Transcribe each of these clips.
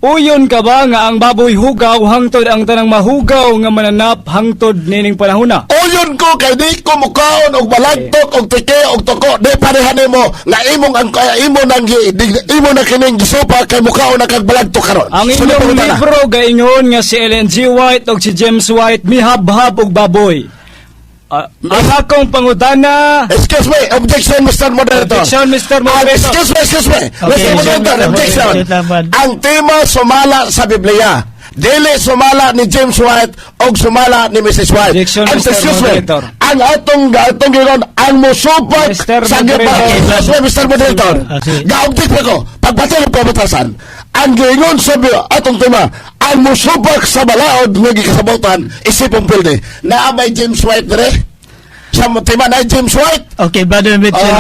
Uyon ka ba nga ang baboy hugaw hangtod ang tanang mahugaw nga mananap hangtod nining panahona? Uyon ko kay di ko mukaon og balagtok og tike og toko di parehan nimo nga imong ang imo nang imo na kining gisupa kay mukaon na kag balagtok karon. Ang inyong libro gaingon nga si Ellen G. White og si James White mihab-hab og baboy. Ang akong pangutana. Excuse me, objection Mr. Moderator. Objection Mr. Moderator. Excuse me. Okay, Mr. Moderator, objection. Ang tema sumala sa Biblia. Dili sumala ni James White o sumala ni Mrs. White. Objection, And Mr. excuse me, Moderator. ang atong giron ang musupak Mr. sa Moderator. Mr. Moderator. Okay. Ga-object ko. Pagbato ng pamatasan, ang giron sa atong tema, ang musupak sa balaod ng gikasabutan, isipong pilde. Naabay James White dire? Sa tema na James White? Okay, Brother Mitchell,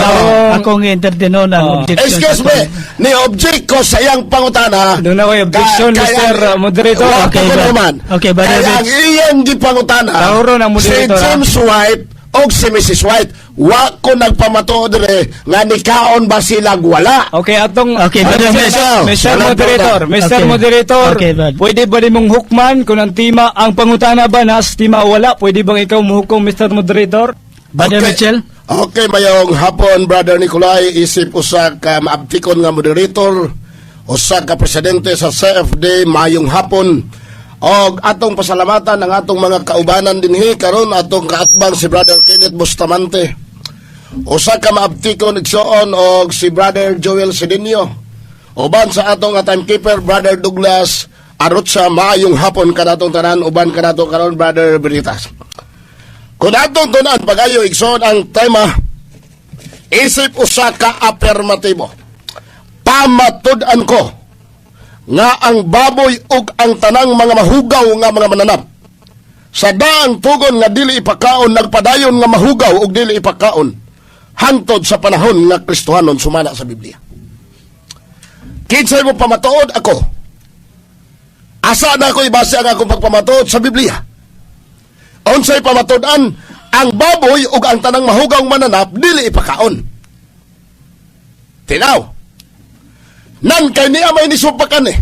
akong entertaino ng objection. Excuse me, ni object ko sa iyang pangutana. Doon ako yung objection, Mr. Moderator. Okay, Okay, Brother kaya ang Mitch. iyang gipangutana, Tauro ng si moderator, James White o si Mrs. White, wa ko nagpamatuod dire nga nikaon ba silang wala? Okay, atong Okay, Brother Mitch. Mr. Moderator, Mr. Okay. Moderator, Okay, bud. pwede ba nimong hukman kung ang tema, ang pangutana ba nas tema o wala? Pwede bang ikaw muhukom, Mr. Moderator? Brother Mitchell. Okay, mayong hapon, Brother Nicolay, isip usa ka maabtikon nga moderator, usa ka presidente sa CFD, mayong hapon. Og atong pasalamatan ang atong mga kaubanan dinhi karon atong kaatbang si Brother Kenneth Bustamante. Usa ka maabtikon igsoon og si Brother Joel Sedinio. Uban sa atong timekeeper Brother Douglas Arutsa, mayong hapon kanatong tanan, uban kanato karon Brother Beritas. Kung atong tunan pagayo igsoon ang tema, isip usa ka afirmatibo. Pamatud-an ko nga ang baboy ug ang tanang mga mahugaw nga mga mananap sa daang tugon nga dili ipakaon nagpadayon nga mahugaw ug dili ipakaon hangtod sa panahon nga Kristohanon sumala sa Biblia. Kinsay mo pamatuod ako? Asa na ako ibase ang akong pagpamatuod sa Biblia? Unsay pamatudan, ang baboy ug ang tanang mahugaw mananap dili ipakaon. Tinaw. Nan kay niya may nisupakan eh.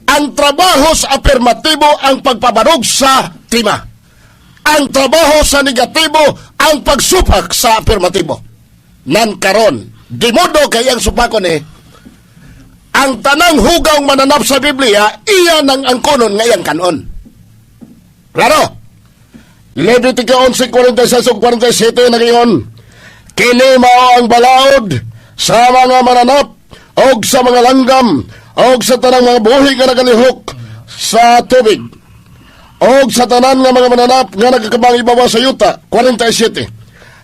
Ang trabaho sa afirmatibo ang pagpabarog sa tema. Ang trabaho sa negatibo ang pagsupak sa afirmatibo. Nan karon, di modo kay ang supakon eh. Ang tanang hugaw mananap sa Biblia, iya nang angkonon ngayang kanon. Klaro, Levitica 11:46-47 nagingon, kini mao ang balaod sa mga mananap og sa mga langgam og sa tanang mga buhi nga nagalihok sa tubig og sa tanan nga mga mananap nga nagkakabang ibabaw sa yuta. 47,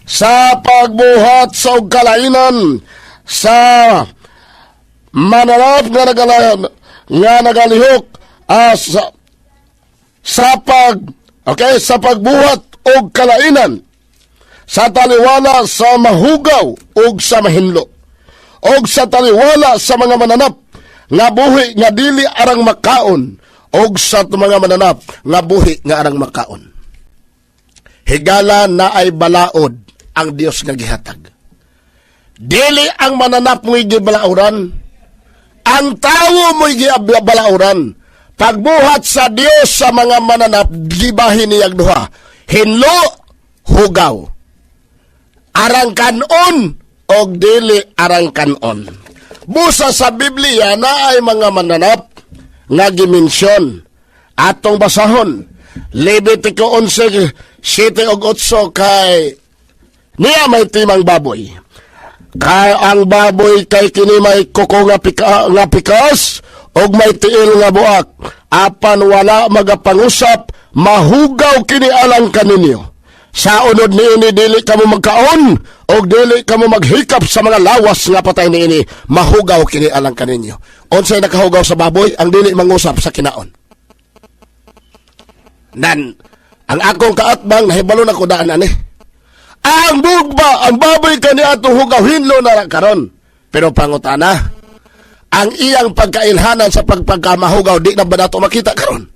sa pagbuhat sa og kalainan sa mananap nga nagalihok sa pagbuhat og kalainan, sa taliwala sa mahugaw og sa mahinlo, og sa taliwala sa mga mananap nga buhi nga dili arang makaon, og sa mga mananap nga buhi nga arang makaon. Higala na ay balaod ang Dios nga gihatag. Dili ang mananap mo'y gibalauran, ang tawo mo'y gibalauran. Pagbuhat sa Dios sa mga mananap, gibahin niyag duha. Hinlo, hugaw. Arang kanon, o dili arang kanon. Busa sa Biblia na ay mga mananap nga gimensyon. Atong basahon, Levitico 11:7 og 8 kay niya may timang baboy. Kay ang baboy kay kini may kuko nga pikas, og may tiil nga buak, apan wala magapangusap, mahugaw kini alang kaninyo. Sa unod niini dili kamo magkaon, og dili kamo maghikap sa mga lawas nga patay niini, mahugaw kini alang kaninyo. Unsay nakahugaw sa baboy, ang dili mangusap sa kinaon. Nan, ang akong kaatbang nahibalo na ko daan ani. Ang bugba, ang baboy kani atong hugaw hinlo na karon. Pero pangutana, ang iyang pagkailhanan sa pagpagkamahugaw di na ba nato makita karon?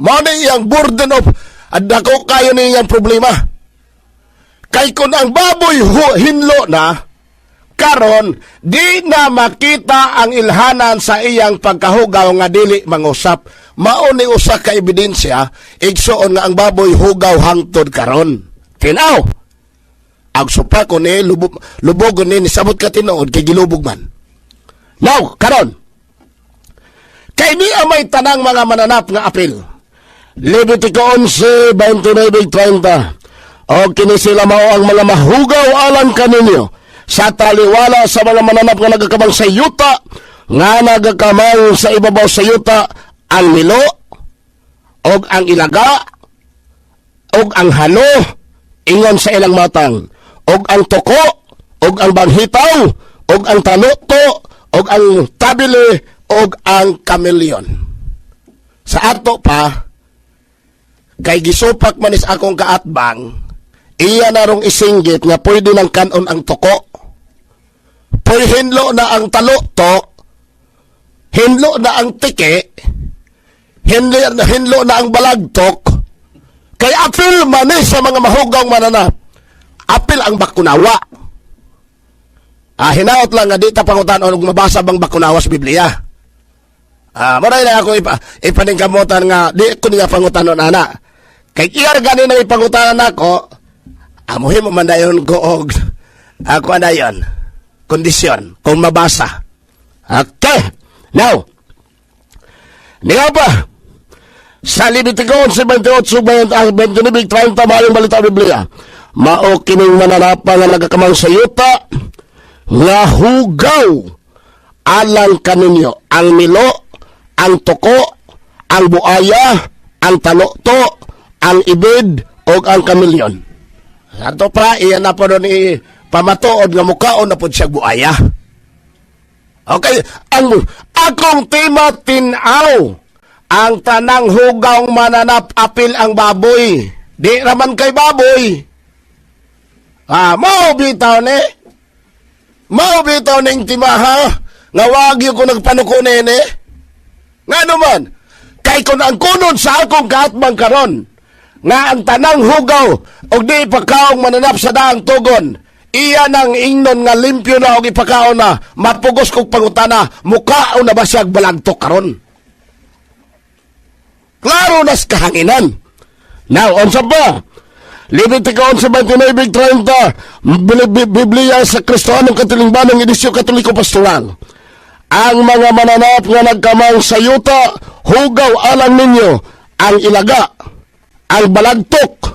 Mao na iyang burden of adako kayo ni iyang problema. Kay kun ang baboy hinlo na, karon di na makita ang ilhanan sa iyang pagkahugaw nga dili mangusap. Mao ni usa ka ebidensya igsuon nga ang baboy hugaw hangtod karon. Tinaw. Ang supa ko ni lubog ni sabot ka tinuod kay gilubog man. Now, karon. Kay di may tanang mga mananap nga apil. Levitico 11:29-30. O kini sila mao ang mga mahugaw alang kaninyo sa taliwala sa mga mananap nga nagakamang sa yuta, nga nagakamang sa ibabaw sa yuta, ang milo, og ang ilaga, og ang halo, ingon sa ilang matang, og ang toko, og ang banghitaw, og ang tanuto, og ang tabili, og ang kameleon. Sa ato pa, kay gisupak manis akong kaatbang, iya narong isinggit nga pwede nang kanon ang toko. Pwede hinlo na ang taluto, hinlo na ang tike, hinlo na ang balagtok, kay apil manis sa mga mahugaw mananap, apil ang bakunawa. Hinaot lang nga di ta pangutan o mabasa bang bakunawa sa Biblia. Maray na ako ipaningkamutan nga di ko niya pangutanon ana. Kay iyar gani na ipangutanan ako, amuhin mo man dayon ko og ako na yon kondisyon kung mabasa. Okay. Now, niya ba sa Levitico 11:28-29-30 maayong balita Biblia, mao kining mananapa nga nagakamang sa yuta nga hugaw alang kaninyo ang milo, ang toko, ang buaya, ang tanuto, ang ibid, o ang kameleon. Ato pa, iyan na po doon pamatuod nga mukaon na po siya buaya. Okay, akong tema tinaw, ang tanang hugaw mananap apil ang baboy. Di raman kay baboy. Mao bitaw ning timaha, nga wagyo ko nagpanuko nene. Nga naman, kay kung ang kunon sa akong kaatbang karon, nga ang tanang hugaw o di ipakaong mananap sa daang tugon, iya nang ingnon nga limpyo na o ipakaon na, mapugos kong pangutana, mukao na ba siyag balagtok karon? Klaro nas kahanginan. Now, onsa ba? Levitico 11:29-30, Biblia sa Kristohanong Katilingbanong Edisyon Katoliko Pastoral. Ang mga mananap nga nagkamang sa yuta, hugaw alang ninyo ang ilaga, ang balagtok,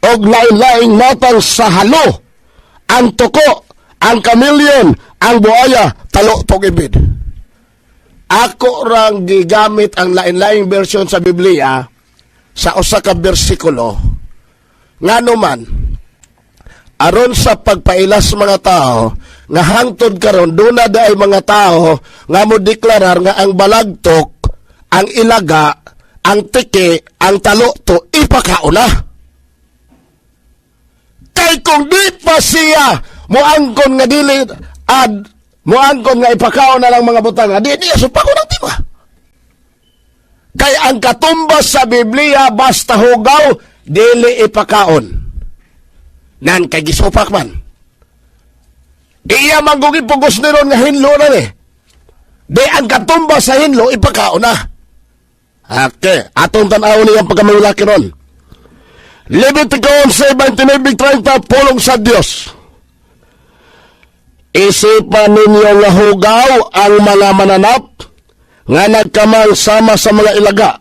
o lain-laing matang sa halo, ang toko, ang kameleon, ang buaya, talo, tog-ibid. Ako rang gigamit ang lain-laing version sa Biblia sa usa ka bersikulo nga naman aron sa pagpailas mga tao nga hangtod karon duna daay mga tao nga mo deklarar nga ang balagtok, ang ilaga, ang tike, ang taluto ipakauna. Kay kung di pa siya moangkon nga dili moangkon nga ipakaon na lang mga butang nga di supa ko ng tima. Kay ang katumbas sa Biblia basta hugaw dili ipakaon. Nan kay gisupak man. Iya mangugi pugos ni ron nga hinlo na ni. Di ang katumbas sa hinlo ipakaon na. Okay, atong tan-aw niyang pagkamulaki ron. Levitico 11:29-30 pulong sa Dios. Isipan ninyo nga hugaw ang mga mananap nga nagkamang sama sa mga ilaga,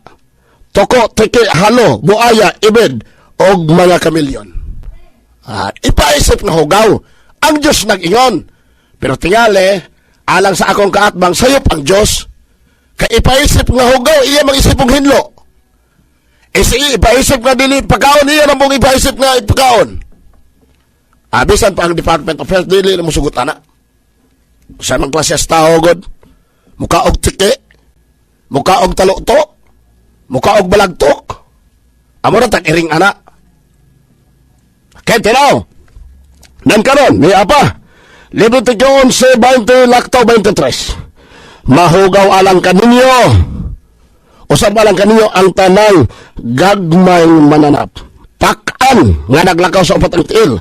toko, teke, halo, buaya, ibid, o mga kameleon. Ipaisip nga hugaw, ang Diyos nag-ingon. Pero tingali, alang sa akong kaatbang, sayop ang Diyos. Kaya ipaisip nga hugaw, iya mag-isip ng hinlo. Ipaisip nga dili pagkaon, iya na mong ipaisip nga pagkaon. Bisan pa ang Department of Health, dili na musugot na. Sa mga klases tao, God, mukaog tike, mukaog taluto, mukaog balagtok, amo na tag-iring anak. Kaya tinaw, nan karon, may apa, Levitico 11:20, Laktaw 23, mahugaw alang kaninyo, usab alang kaninyo ang tanang gagmay mananap, pakan nga naglakaw sa upat ang tiil,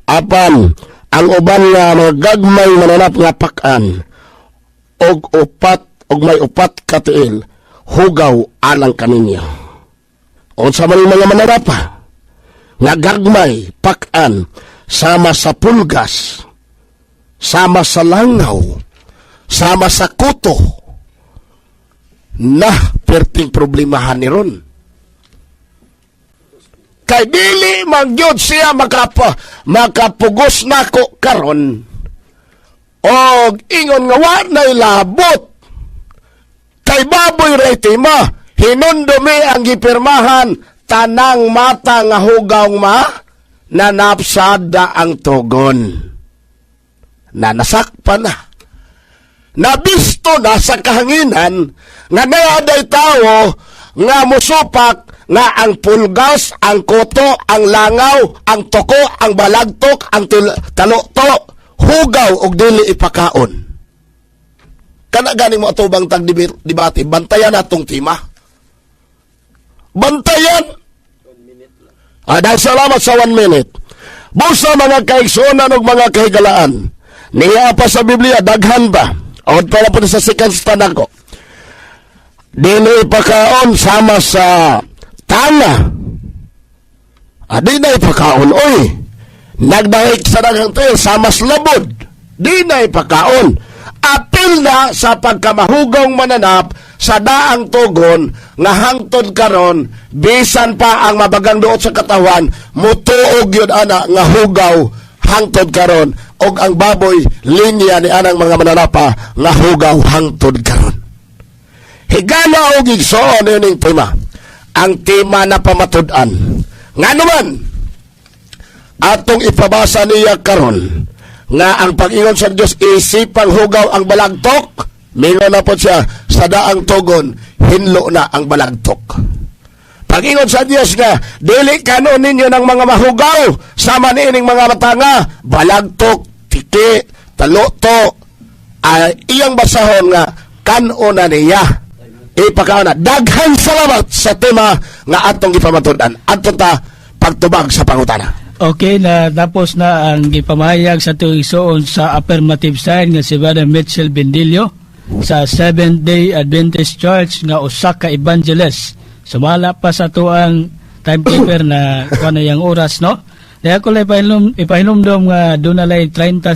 apan ang uban nga mga gagmay mananap nga pakan og may upat katiil hugaw alang kaninyo. Unsa man mga mananapa nga gagmay pakan sama sa pulgas, sama sa langaw, sama sa kuto, na perting problemahan ni ron. Kay dili magyod siya makapugos nako karon og ingon nga wa nay labot kay baboy retima hinundumi ang gipirmahan tanang mata nga hugaw nanapsada ang tugon na nasakpan na nabisto na sa kahanginan nga naaday tao nga musupak nga ang pulgas, ang koto, ang langaw, ang toko, ang balagtok, ang talokto, hugaw og dili ipakaon. Kana gani mo atubang tagdebate, bantayan atong tema. Bantayan. Dahil salamat sa 1 minute. Busa mga kaigsunan og mga kahigalaan. Niya pa sa Biblia, daghan pa. O pala po sa second stand ko. Dili ipakaon sama sa tanga. Di na ipakaon, oy. Nagdahik sa daghang tayo, sama sa labod. Di na ipakaon. Apil na sa pagkamahugong mananap sa daang tugon nga hangtod karon bisan pa ang mabagang duot sa katawan mutuog yun ana nga hugaw hangtod karon og ang baboy linya ni anang mga mananapa nga hugaw hangtod karon. Higala og igsoon ining tema. Ang tema na pamatud-an. Nga naman, atong ipabasa niya karon nga ang pag-ingon sa Diyos isipang hugaw ang balagtok, mingon na po siya sa daang tugon, hinlo na ang balagtok. Pag-ingon sa Diyos nga, dili kanon ninyo ng mga mahugaw, sama niining mga matanga, balagtok, tiki, taloto, iyang basahon nga, kanon na niya. Ipakauna, daghan salamat sa tema nga atong ipamatudan. Ato ta pagtubag sa pangutana. Okay, na tapos na ang gipamahayag sa tuig soon sa affirmative sign nga si Brother Mitchell Bendilio sa Seventh-day Adventist Church nga usa ka evangelist. Sumala pa sa tuang timekeeper na kuan na yang oras, no? Daya ko lang ipahinumdom nga doon na lang 30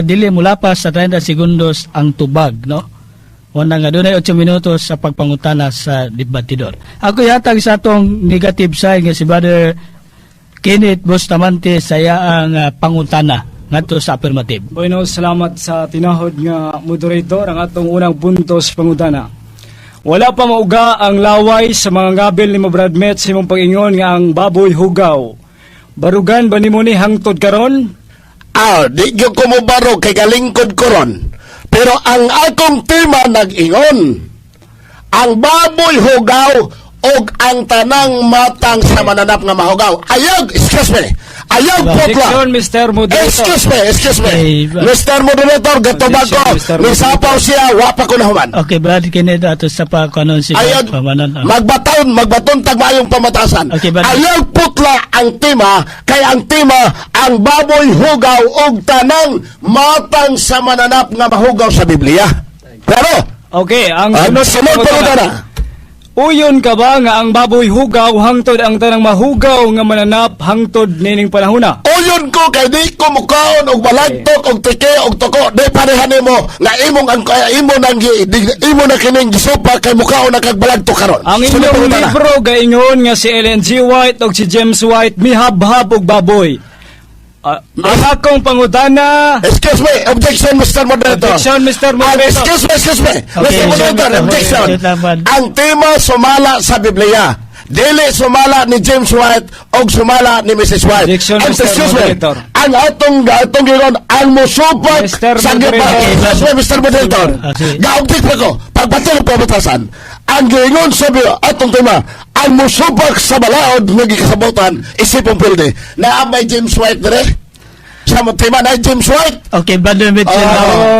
dili mula pa sa 30 segundos ang tubag, no? Wala nga doon ay 8 minutos sa pagpangutana sa debatidor. Ako yatag sa atong negative side nga si Brother Kenneth Bustamante saya ang pangutana ngadto sa affirmative. Bueno, salamat sa tinahod nga moderator ang atong unang puntos pangutana. Wala pa mauga ang laway sa mga ngabil ni Brad Met sa imong pag-ingon nga ang baboy hugaw. Barugan ba nimo ni hangtod karon? Di gyud ko mo barog kay galingkod ko ron. Pero ang akong tema nag-ingon, ang baboy hugaw og ang tanang matang sa mananap nga mahugaw. Ayog, excuse me. Ayog potla. Mr. Moderator. Excuse me. Mr. Moderator, gatubag ko. Misapaw siya, wapa ko na human. Okay, Brad Kenneth, ato sa pagkanon si Ayog, pamanon. magbaton tagmayong pamatasan. Okay, ayog putla ang tema, kay ang tema, ang baboy hugaw og tanang matang sa mananap nga mahugaw sa Biblia. Pero, Okay, ang sunod pangutana. Uyon ka ba nga ang baboy hugaw hangtod ang tanang mahugaw nga mananap hangtod nining panahona? Uyon ko kay di ko mukaon og balagtok og tike og toko di parehan nimo nga imo na kining gisupa kay mukaon na kag balagtok karon. Ang inyong libro gaingon nga si Ellen G. White og si James White mihab-hab og baboy. Ang akong pangutana. Excuse me, objection Mr. Moderator. Objection Mr. Moderator. Excuse me. Okay, Mr. Moderator, objection. Ang tema sumala sa Biblia. Dili sumala ni James White o sumala ni Mrs. White. Objection, Mr. Moderator. Ang atong giron ang musupag Mr. sa Moderator. Mr. Moderator. Ga-object pa ko. Pagbato ng pamatasan. Ang giron sabi atong tema, ang musupag sa balaod nga gikasabutan isipong pilde. Naamay James White dire. Sa tema na James White. Okay, Brother Mitchell,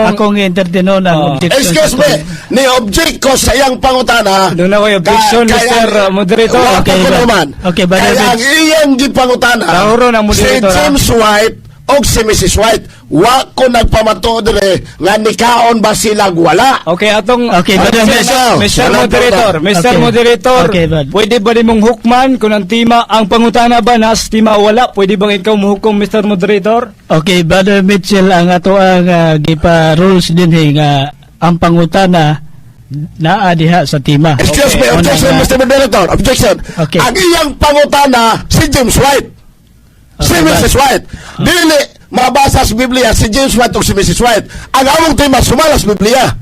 akong entertaino ng objection. Excuse me, ni-object ko sa iyang pangutana. Doon ako yung objection, Mr. Moderator. Okay, naman. Okay, Brother kaya ang Mitchell. iyang gipangutana, Tahuro ng si moderator, James White og si Mrs. White. Wa ko nagpamato dire nga nikaon ba sila wala. Okay, atong Okay, Brother Mitch. Mr. Moderator, Mr. Okay. Moderator, Okay, bud. pwede ba nimong hukman kung ang tima, ang pangutana ba nas tima o wala? Pwede bang ikaw muhukom, Mr. Moderator? Okay, Brother Mitchell, ang ato ang gipa-rules din nga ang pangutana naa diha sa tima. Excuse me, Unang, objection, Mr. Moderator. Objection. Okay. Ang iyang pangutana, si James White. Si Okay, Mrs. White. Dili, mabasa sa Biblia, si James White o si Mrs. White. Ang among tema, sumalas Biblia.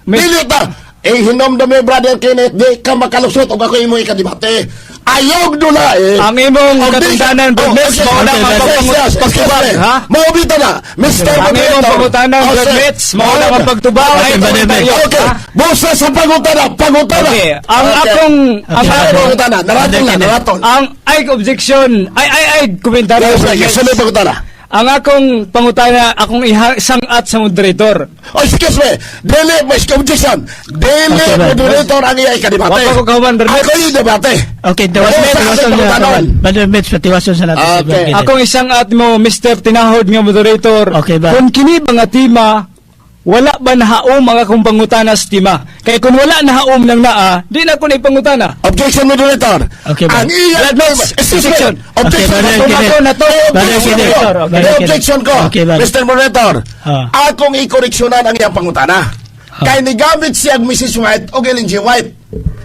Dili ta. Hinomdom mo, Brother Kenneth, di ka makalusot o ako imo ikadibate. Ayog doon Ang imong katungdanan, Brad Mitch, mauna okay, ang pagtubag, ha? Maubita na. Mr. Ang imong Moderator. pangutanan, Oh, Brad sir. Mitch, mauna Okay. ang pagtubag. Okay, Ay, Brother Mitch. tayo, Okay. ha? Busa sa pangutana. Pangutana. Okay, ang Okay. akong, ang Okay. Ang akong, pangutana. Naraton na, naraton. ang, ay, objection, ay, komentaryo, Yes, Brad yes, Mitch. sino yung pangutana? Ang akong pangutana, akong isangat sa moderator. Oh, excuse me. Dili, may objection. Dili, Okay, Brad. moderator ang iya ikadibate. Wag pa ko kahuman, Brad Mitch. Ako yung debate. Okay, Oh, sa tiwason ating na. pangutanon. Brother Mitch, patiwason sa natin. Okay. si Brad Kenneth. Akong isangat mo, Mr. Tinahod nga moderator. Okay ba? Kung kini ba nga tima, wala ba nahaom ang akong pangutana sa tima? Kaya kung wala nahaom lang naa, di na ko na ipangutana. Objection, moderator. Okay, Brad. Ang iya... Brad Mitch, Excuse me. objection. Objection. Okay, Brad Nato, Kenneth. nato. Brad Objection Kenneth. ko. Okay, May Brad objection ko. Okay, Brad. Mr. Moderator. Ah. Akong ikoreksyonan ang iyang pangutana. Kaya nigamit siya Mrs. White o Ellen G. White.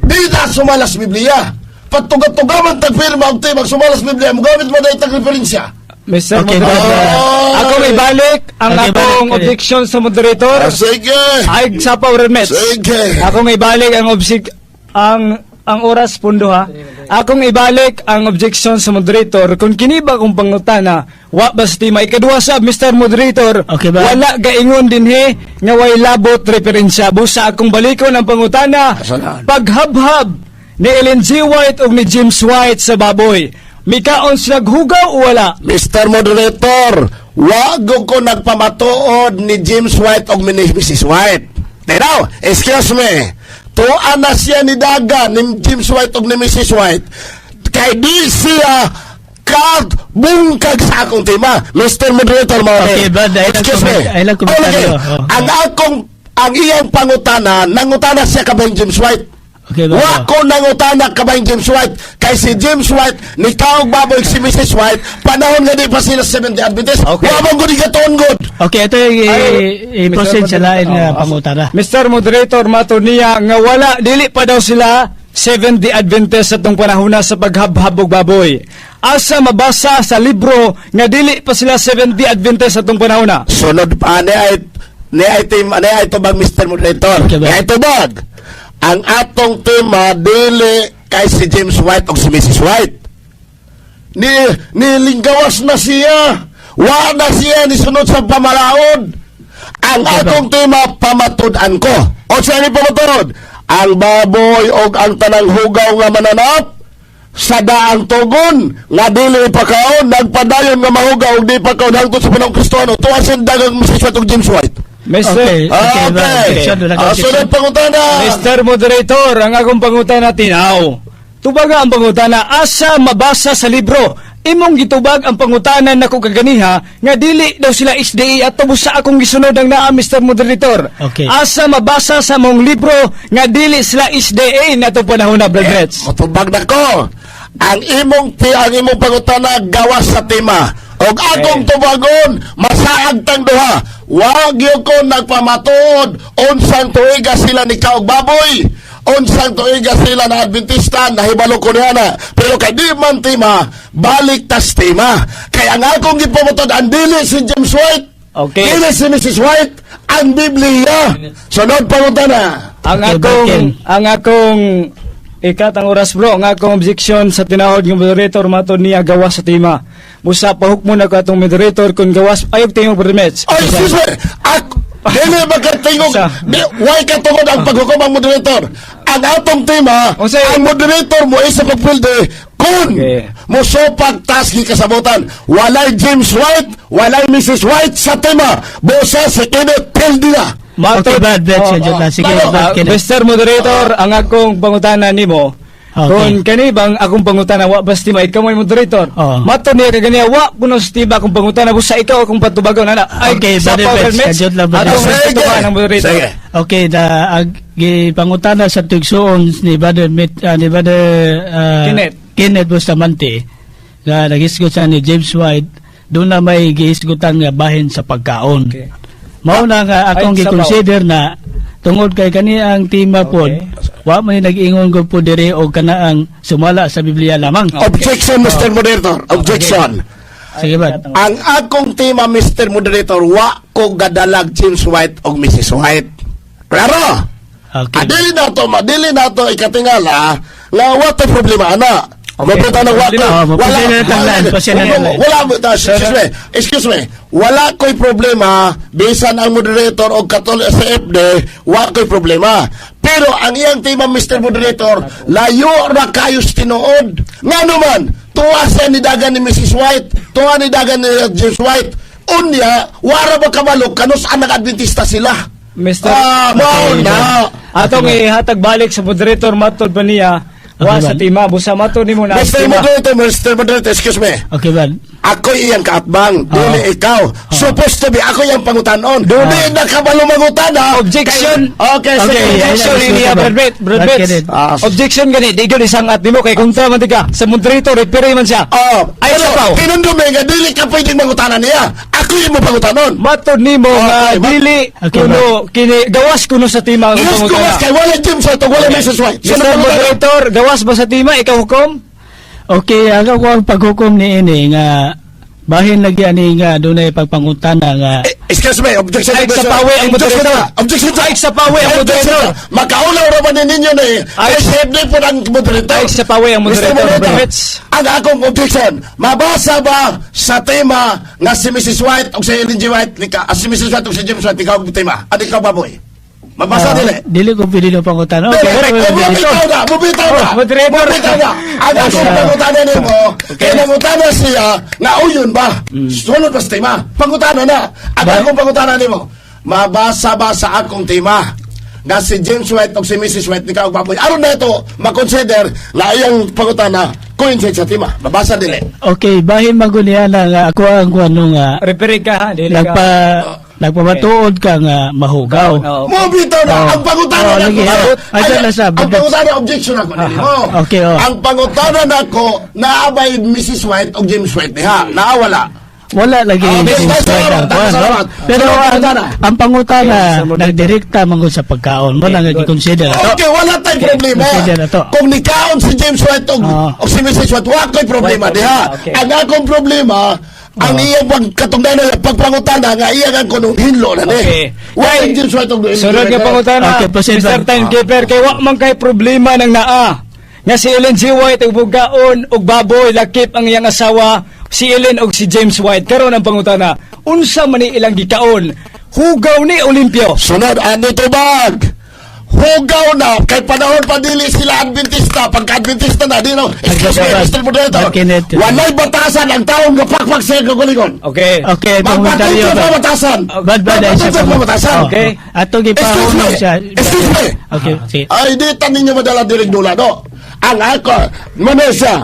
Di na sumalas Biblia. Patugat-tugaman tagpirma ang timang sumalas Biblia. Mugamit mo na itang referensya. Mr. Okay, Moderator, Brad. akong ibalik ang Okay, akong balik. objection sa moderator. Sige. Ay, sa Power Mets. Sige. Akong ibalik ang oras pundo ha. Akong ibalik ang objection sa moderator kung kini ba kung pangutana wa ba sa tima ikaduha sa Mr. Moderator. Okay ba? Wala gaingon dinhi nga way labot referensya busa akong balikon ang pangutana. Asalan? Paghabhab ni Ellen G. White o ni James White sa baboy. Mikaon sila hugaw o wala? Mr. Moderator, wag ko nagpamatuod ni James White o ni Mrs. White. Tinaw, excuse me. Tuan na siya ni Daga, ni James White o ni Mrs. White. Kay di siya bungkag sa akong tema. Mr. Moderator, mga Okay, Brad, excuse me. ilang komentaryo. Okay. Oh. Ang iyang pangutana, nangutana siya kabayang James White. Okay, Brad. Wa ko nangutana kabayang James White kay si James White ni kaog baboy si Mrs. White panahon nga di pa sila 70 Adventist. Okay. Wa mong gud gatuon good. Okay, ito i-proceed sa lain nga pangutana. Mr. Moderator, mato niya nga wala, dili pa daw sila 70 Adventist sa itong panahon na sa paghabhabog baboy. Asa mabasa sa libro nga dili pa sila 70 Adventist sa itong panahon na. Sunod pa ni ay tubag Mr. Moderator. Okay, ba? Ni ay tubag. Ang atong tema dili kay si James White o si Mrs. White. Nilinggawas na siya. Wa na siya ni sunod sa pamalaod. Ang atong tema pamatud-an ko. O siya ni pamatud. Ang baboy o ang tanang hugaw nga mananap sa daang tugon nga dili pakaon nagpadayon nga mahugaw og di pakaon hangtod sa panahon Kristiyano tuwa sa dagang Mrs. White o James White. Mr. Okay. Okay. Objection, wala ka objection. Sunod pangutana. Mr. Moderator, ang akong pangutana tinaw. Tubaga ang pangutana, asa mabasa sa libro. Imong gitubag ang pangutana nako kaganiha nga dili daw sila SDA at tubos sa akong gisunod ang naa, Mr. Moderator. Okay. Asa mabasa sa mong libro nga dili sila SDA na to panahon na, Brad Reds. Matubag na ko. Ang imong pangutana gawas sa tema. Og akong tubagon, masaag tang duha. Wag yun ko nagpamatuod. Unsang tuiga sila ni Kaog Baboy. Unsang tuiga sila na Adventista. Nahibalo ko niya na. Pero kay di man tema, balik tas tema. Kaya ang akong gipamatuod, ang dili si James White. Okay. Dili si Mrs. White. Ang Biblia. Sunod pangutana. Ang akong ikatang oras bro, ang akong objection sa tinahod ng moderator mato niya gawas sa tema. Musa pahuk mo na ko atong moderator kung gawas ayog tingog permits. Oh, excuse me. Dili magkatingog. Why ka tungod ang paghukom ang moderator? Ang atong tema, O, say- ang moderator mo isa pagpilde kun Okay. mo sopag taski kasabutan. Walay James White, walay Mrs. White sa tema. Bosa si Kenneth Pildina. Okay, Brad, Brad, sige, Brad, Kenneth. Mr. Moderator, ang akong pangutana nimo, Okay. Kung kani bang akong pangutana wa bas tima ikaw may moderator. Oo. Mato niya kagani wa kuno tima akong pangutana busa ikaw akong patubagon ana. Okay, sa Brother Power Benz, Mets, kadiyot lang, Brother atong Benz. respeto ka ng moderator. Sige. Okay, pangutana sa tugsoon ni Brother Kenneth Bustamante na nagisgot sa ni James White, doon na may gihisgutan nga bahin sa pagkaon. Okay. Mao na nga akong Ay, sabaw. gi-consider na tungod kay kani ang tema pod, wa man nag-ingon ko po dire og kanaang sumala sa Biblia lamang. Objection, Mr. Moderator. Objection. Sige ba? Ang akong tema, Mr. Moderator, wa ko gadalag James White o Mrs. White. Klaro? Okay. Madili na to ikatingala nga wa to problema ana. Mabita na wa pasensya na tanglan, pasensya na tanglan. excuse me. Wala ko'y problema bisan ang moderator o katol sa FD, wa ko'y problema. Pero ang iyang tema, Mr. Moderator, layo ra kayo sa tinuod. Nga naman, tuwa siya ni dagan ni Mrs. White, tuwa ni dagan ni James White. Unya, wara ba kabalog kanus anak Adventista sila? Mr. Mao na. Atong ihatag balik sa moderator matod pa niya wa Okay, sa ba? tima busa mato nimo na Mr. tima. Moderator, excuse me. Okay ba? Ako iyang kaatbang, dili ikaw. Supposed to be, ako iyang pangutanon. Dili na ka malumangutan, ha? Objection. Okay, Okay, sige. Objection yeah, ini yeah, Brad Brad Kenneth. Objection gani di gyud isangat nimo kay kontra man ka sa moderator repere man siya. Ay, pero, sabaw. pinundume nga, dili ka pwedeng mangutanan niya. Ako yung mapangutanon. Matod nimo nga Okay, dili Okay, kuno kini gawas kuno sa tima ang Yes, kumas pangutana. kay wala James White, wala Mrs. White. Sino Mr. mangutanan? Moderator, gawas ba sa tima ikaw hukom? Okay, ako ko ang paghukom ni ini nga bahin lagi ani nga dunay pagpangutana nga Excuse me, objection. Ay, sa pawe ang moderator. Objection Ay, sa pawe ang moderator. Makaulaw raman ninyo na eh. Ay, Ay, safely po ng moderator. Ay, sa pawe ang moderator, Mr. Brad Mets. Ang akong objection, mabasa ba sa tema nga si Mrs. White o si Ellen G. White, si Mrs. White o si James White, ikaw ang tema. Ano ikaw baboy? Mabasa dili. dili ko pili ng pangutana. Okay, Okay, bumitaw na, bumitaw na. Oh, moderator. Bumitaw na. Ang akong pangutanan nimo, kaya nangutanan siya, nga uyon ba? Sunod ba sa tema? Pangutanan na. Ang akong pangutanan nimo, mabasa ba sa akong tema? Nga si James White o si Mrs. White, ikaw ang baboy. Aron na ito, makonsider na iyang pangutana, coincide sa tema. Mabasa dili. Okay, bahin magunian nga ako ang kuno nga Repere ka ha, dili nagpamatuod ka nga mahugaw. No. Mo bitaw na, ang pangutana na lagi, ko. ay, dyan na sa Ang pangutana, objection ako nili mo. Okay, Ang pangutana na ko, naabay Mrs. White o James White diha. Naawala. Wala lagi Okay, yung salamat, kuwan, no? salamat. Pero Pangutana. ang pangutana Okay, sa nagdirekta man gud sa pagkaon. Wala nga gi-consider ato. Okay, wala tayong problema. Consider na to. Kung nikaon si James White o si Mrs. White, wala ko'y problema Wala diha. okay. Ang akong problema, ang iyang pagkatungdanan, pagpangutana nga iyang kunong hinlo na ni. Okay. Wala Kay- yung James White o Sunod nga pangutana, Okay, proceed Mr. ba? Timekeeper, kay wa man kay problema ng naa. Nga si Ellen G. White ug bugaon ug baboy lakip ang iyang asawa si Ellen ug si James White. Karon ang pangutana, unsa man ni ilang gikaon? Hugaw ni Olimpio. Sunod, ano ito bag? Hugaw na, kay panahon pa dili sila Adventista, pagka-Adventista na, di no? Excuse me, Mr. Moderator, Kenneth. walay batasan ang taong kapakpak sa kagulingon. Okay. Okay, Magpatuloy komentaryo pa ba? batasan. Bad ay sa Magpatuloy pa batasan. Okay. Ato Excuse gipahunom me, siya. excuse me. Okay, sige. Ay, di tanin niyo madala dirig dula, no? Ang ako, muna siya,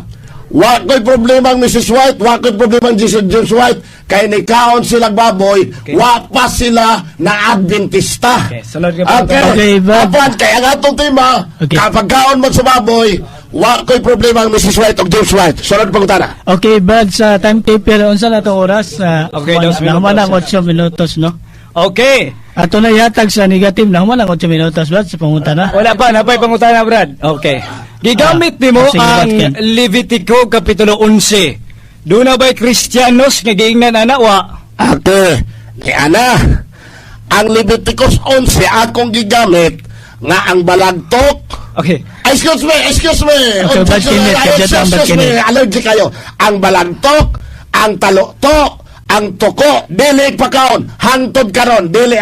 wa ko'y problema ang Mrs. White, wa ko'y problema ang James White, kay nikaon silang baboy, wa pa sila na Adventista. Okay, sunod nga Okay, Okay, ba? Apan, kaya ang atong tema, Okay. kapag kaon mo sa baboy, wa ko'y problema ang Mrs. White o James White. Sunod pangutana. Okay, Brad, sa timekeeper, unsa na itong oras? Okay, 2 minutos. Naman ang 8 minutos, no? Okay. Ato na yatag sa negative, naman ang 8 minutos, Brad, sa pangutana. Wala pa, napay pangutana, Brad. Okay. Gigamit nimo sige, ang Ken. Levitico Kapitulo 11. Doon na ba'y Kristiyanos nga giingnan anawa? Ate, kaya na, ang Leviticus 11 akong gigamit nga ang balagtok. Okay. Excuse me. Okay, bad kinit, kadyan ang bad kinit. Allergic kayo. Ang balagtok, ang taloktok, ang tuko, dili ipakaon, hangtod karon, dili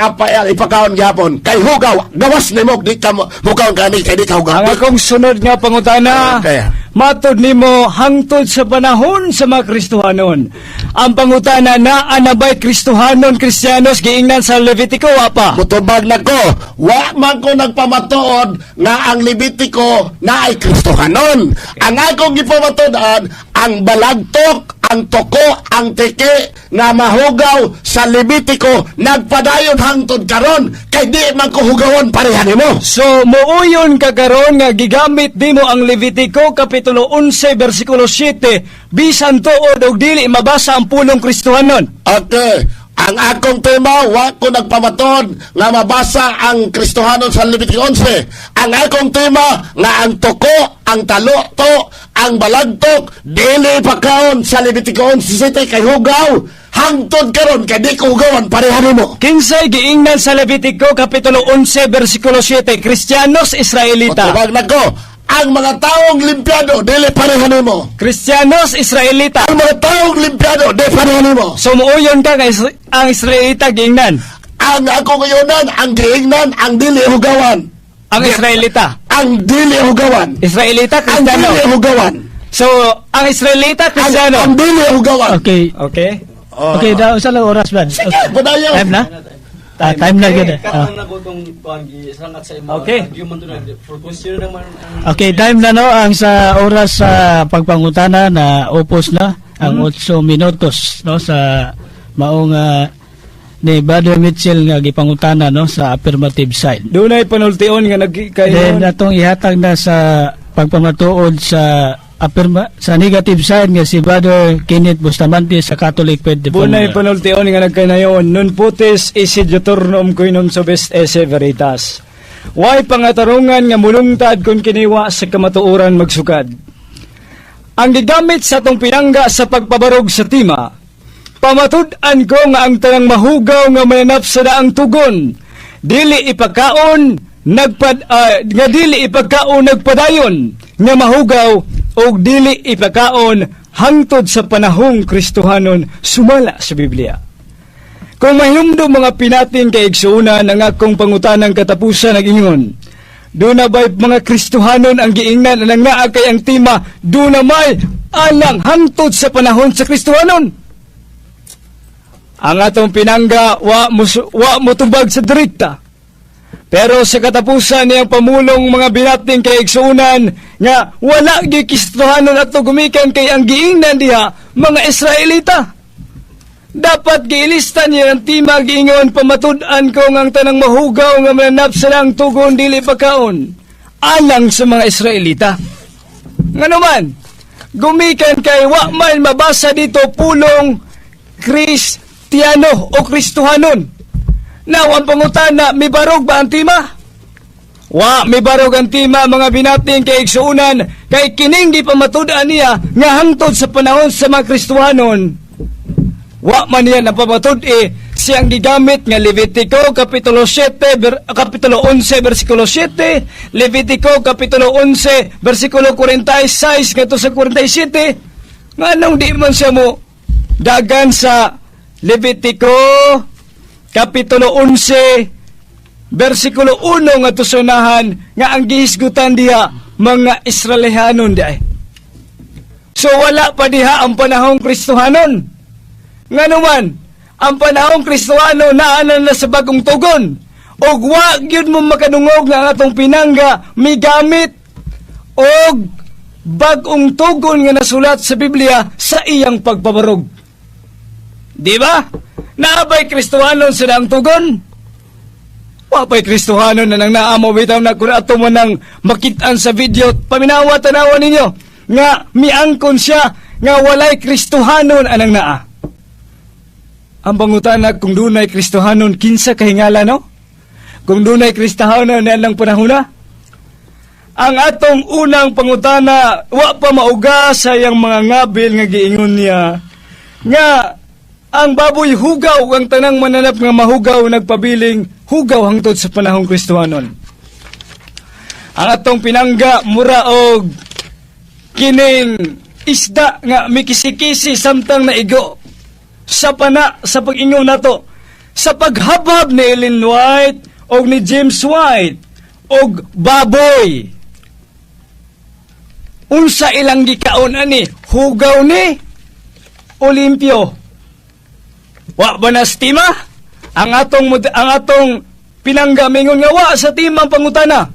ipakaon gyapon. Kay hugaw, gawas nimo di ka hugaw kani kay di ka hugaw. Ang akong sunod nga pangutana, Okay. matod nimo hangtod sa panahon sa mga Kristohanon. Ang pangutana na anabay Kristohanon, Kristiyanos giingnan sa Levitico wa pa. Mutubag na ko, wa man ko nagpamatuod nga ang Levitico na ay Kristohanon. Ang akong gipamatuod ang balagtok, ang toko, ang tiki nga mahugaw sa Levitico nagpadayon hangtod karon kay di man ko hugawon pareha nimo. So muuyon kagaron nga gigamit nimo ang Levitico kapitulo 11 bersikulo 7 bisan tuod og dili mabasa ang pulong Kristohanon. Okay. Ang akong tema, wa ko nagpamatod nga mabasa ang Kristohanon sa Levitico 11. Ang akong tema nga ang toko, ang talo-to, ang balagtok, dili pagkaon sa Levitico 11 kay hugaw. Hangtod karon kay di ko hugawan pareha nimo. Kinsay giingnan sa Levitico kapitulo 11 bersikulo 7 Kristiyanos Israelita. Tubag na ko, ang mga taong limpyado dili pareha nimo. Kristiyanos Israelita. Ang mga taong limpyado dili pareha nimo. So muuyon ka nga ang Israelita giingnan. Ang ako ngayonan, ang giingnan, ang dili hugawan. Ang Israelita. Ang dili hugawan. Israelita Ang Kristiyano. dili hugawan. So ang Israelita Ang Kristiyano. dili hugawan. Okay. Okay. Okay, daw sa lang oras man. Sige, padayon. Time na? Time na gid. Okay. Okay, time na no ang sa oras sa pagpangutana na upos na ang 8 minutos no sa maong ni Brother Mitchell nga gipangutana no sa affirmative side. Dunay panultion nga Then nagkayon. atong ihatag na sa pagpamatuod sa sa negative side nga si Brother Kenneth Bustamante sa Catholic Faith Bunay Defender. panultion nga nagkanayon. Nun putis isi Deuteronom koinon subest esse veritas. Way pangatarungan nga mulungtad kun kiniwa sa kamatuoran magsukad. Ang gigamit sa tong pinangga sa pagpabarog sa tima, pamatud-an ko nga ang tanang mahugaw nga mananap sa daang tugon, dili ipagkaon nga dili ipagkaon nagpadayon nga mahugaw o dili ipagkaon hangtod sa panahong Kristohanon sumala sa Biblia. Kung mahimdo mga pinatin kay igsuuna ng akong pangutanang katapusan ng ingon, doon na ba'y mga Kristohanon ang giingnan ng naa kay ang tima, doon na may alang hangtod sa panahon sa Kristohanon. Ang atong pinangga wa mutubag sa direkta. Pero sa katapusan niyang pamulong mga binating kay igsuunan nga wala gikistohanon ato gumikan kay ang giingnan diha mga Israelita. Dapat giilista niya ang tima giingon pamatud-an ko ngang tanang mahugaw nga mananap sa lang tugon dili pagkaon alang sa mga Israelita. Nganuman, gumikan kay wa man mabasa dito pulong Kristiyano o Kristohanon. Now, ang pangutana, may barog ba ang tima? Wa, may barog ang tima, mga binating kay igsuunan, kay kining di pa matudaan niya, nga hangtod sa panahon sa mga Kristohanon. Wa man niya napamatod siyang gigamit nga Levitico Kapitulo 11, versikulo 7, Levitico Kapitulo 11, versikulo 46, kato sa 47, nga anong di man siya mo dagan sa Levitico Kapitulo 11, versikulo 1 nga tusunahan nga ang gihisgutan diha mga Israelihanon diay. So wala pa diha ang panahong Kristohanon. Nga naman, ang panahong Kristohanon naanan na sa bagong tugon. Og wa gyud mo makadungog nga ang atong pinangga migamit og bagong tugon nga nasulat sa Biblia sa iyang pagpabarog. Di ba? Naabay Kristohanon sa daang tugon. Wapay Kristohanon na nang naamo bitaw na kung ato mo nang makitaan sa video, paminawa-tanawa ninyo nga miangkon siya nga walay Kristohanon anang naa. Ang pangutana kung dunay Kristohanon kinsa kahingala no? Kung dunay Kristohanon na lang panahon na? Ang atong unang pangutana wa pa mauga sa yang mga ngabil nga giingon niya nga ang baboy hugaw, ang tanang mananap nga mahugaw, nagpabiling hugaw hangtod sa panahong Kristohanon. Ang atong pinangga, mura og kining isda nga mikisi-kisi samtang naigo sa pana, sa pag-ingon nato, sa paghabhab ni Ellen White o ni James White og baboy. unsa ilang gikaon ani? Hugaw ni Olimpio. Wa ba na stima? Ang atong pinanggamingon nga wa sa timang pangutana.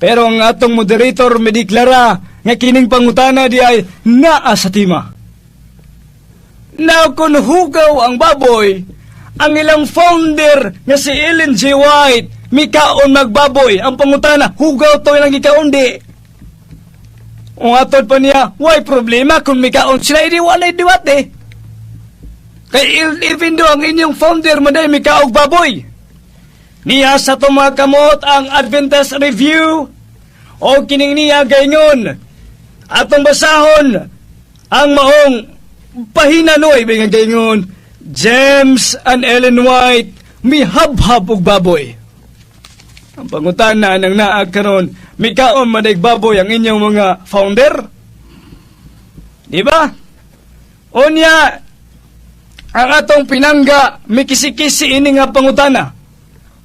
Pero ang atong moderator mediklara nga kining pangutana di ay naa sa tima. Now kung hugaw ang baboy, ang ilang founder nga si Ellen G. White, mikaon magbaboy, ang pangutana, hugaw to ilang ikaon di. Ang atod pa niya, why problema kung mikaon sila, hindi walay diwate. Kay even do ang inyong founder maday mikaog baboy. Niya sa itong mga kamot ang Adventist Review o kining niya gayon. Atong basahon ang maong pahinanoy bingang gayon. James and Ellen White mihabhab og baboy. Ang pangutana ng naag karon, mikaon maday baboy ang inyong mga founder? Di ba? Unya, ang atong pinangga, may kisi-kisi ini nga pangutana.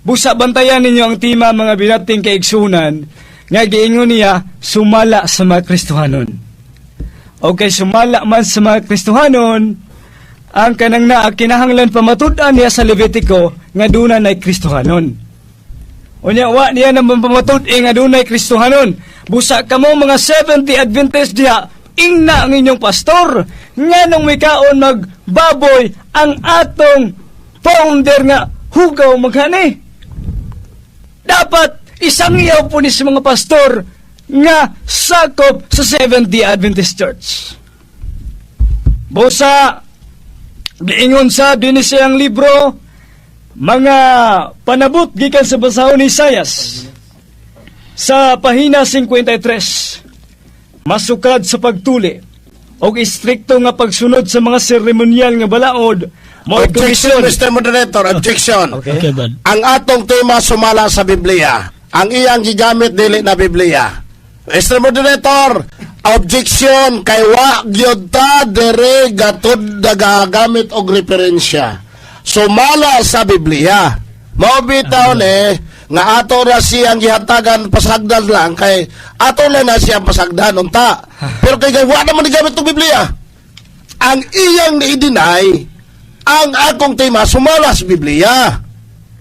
Busa bantayan ninyo ang tima mga binating kaigsunan, nga giingon niya, sumala sa mga Kristohanon. Okay, sumala man sa mga Kristohanon, ang kanang naa kinahanglan pamatud-an niya sa Levitico, nga duna na Kristohanon. Unya, wa niya naman pamatud nga duna Kristohanon. Busa kamo mga 70 Adventist diha, ingna ang inyong pastor, nga nung may kaon magbaboy ang atong founder nga hugaw maghani. Dapat isang iyaw po ni sa mga pastor nga sakop sa 70 Adventist Church. Busa, giingon sa dinisayang libro, mga panabot gikan sa basahon ni Isaias, sa pahina 53, masukad sa pagtuli o istrikto nga pagsunod sa mga seremonyal nga balaod. Objection, Mr. Moderator, objection. Okay, bad. Ang atong tema sumala sa Biblia. Ang iyang gigamit dili na Biblia. Mr. Moderator, objection kay wa gyud ta dere gatud nagagamit og referensya. Sumala sa Biblia. Mao bitaw nga ato ra siyang gihatagan pasagdan lang kay ato lang na siyang pasagdan unta. Pero kay wa naman gigamit og Biblia. Ang iyang ni-deny ang akong tema sumala sa Biblia.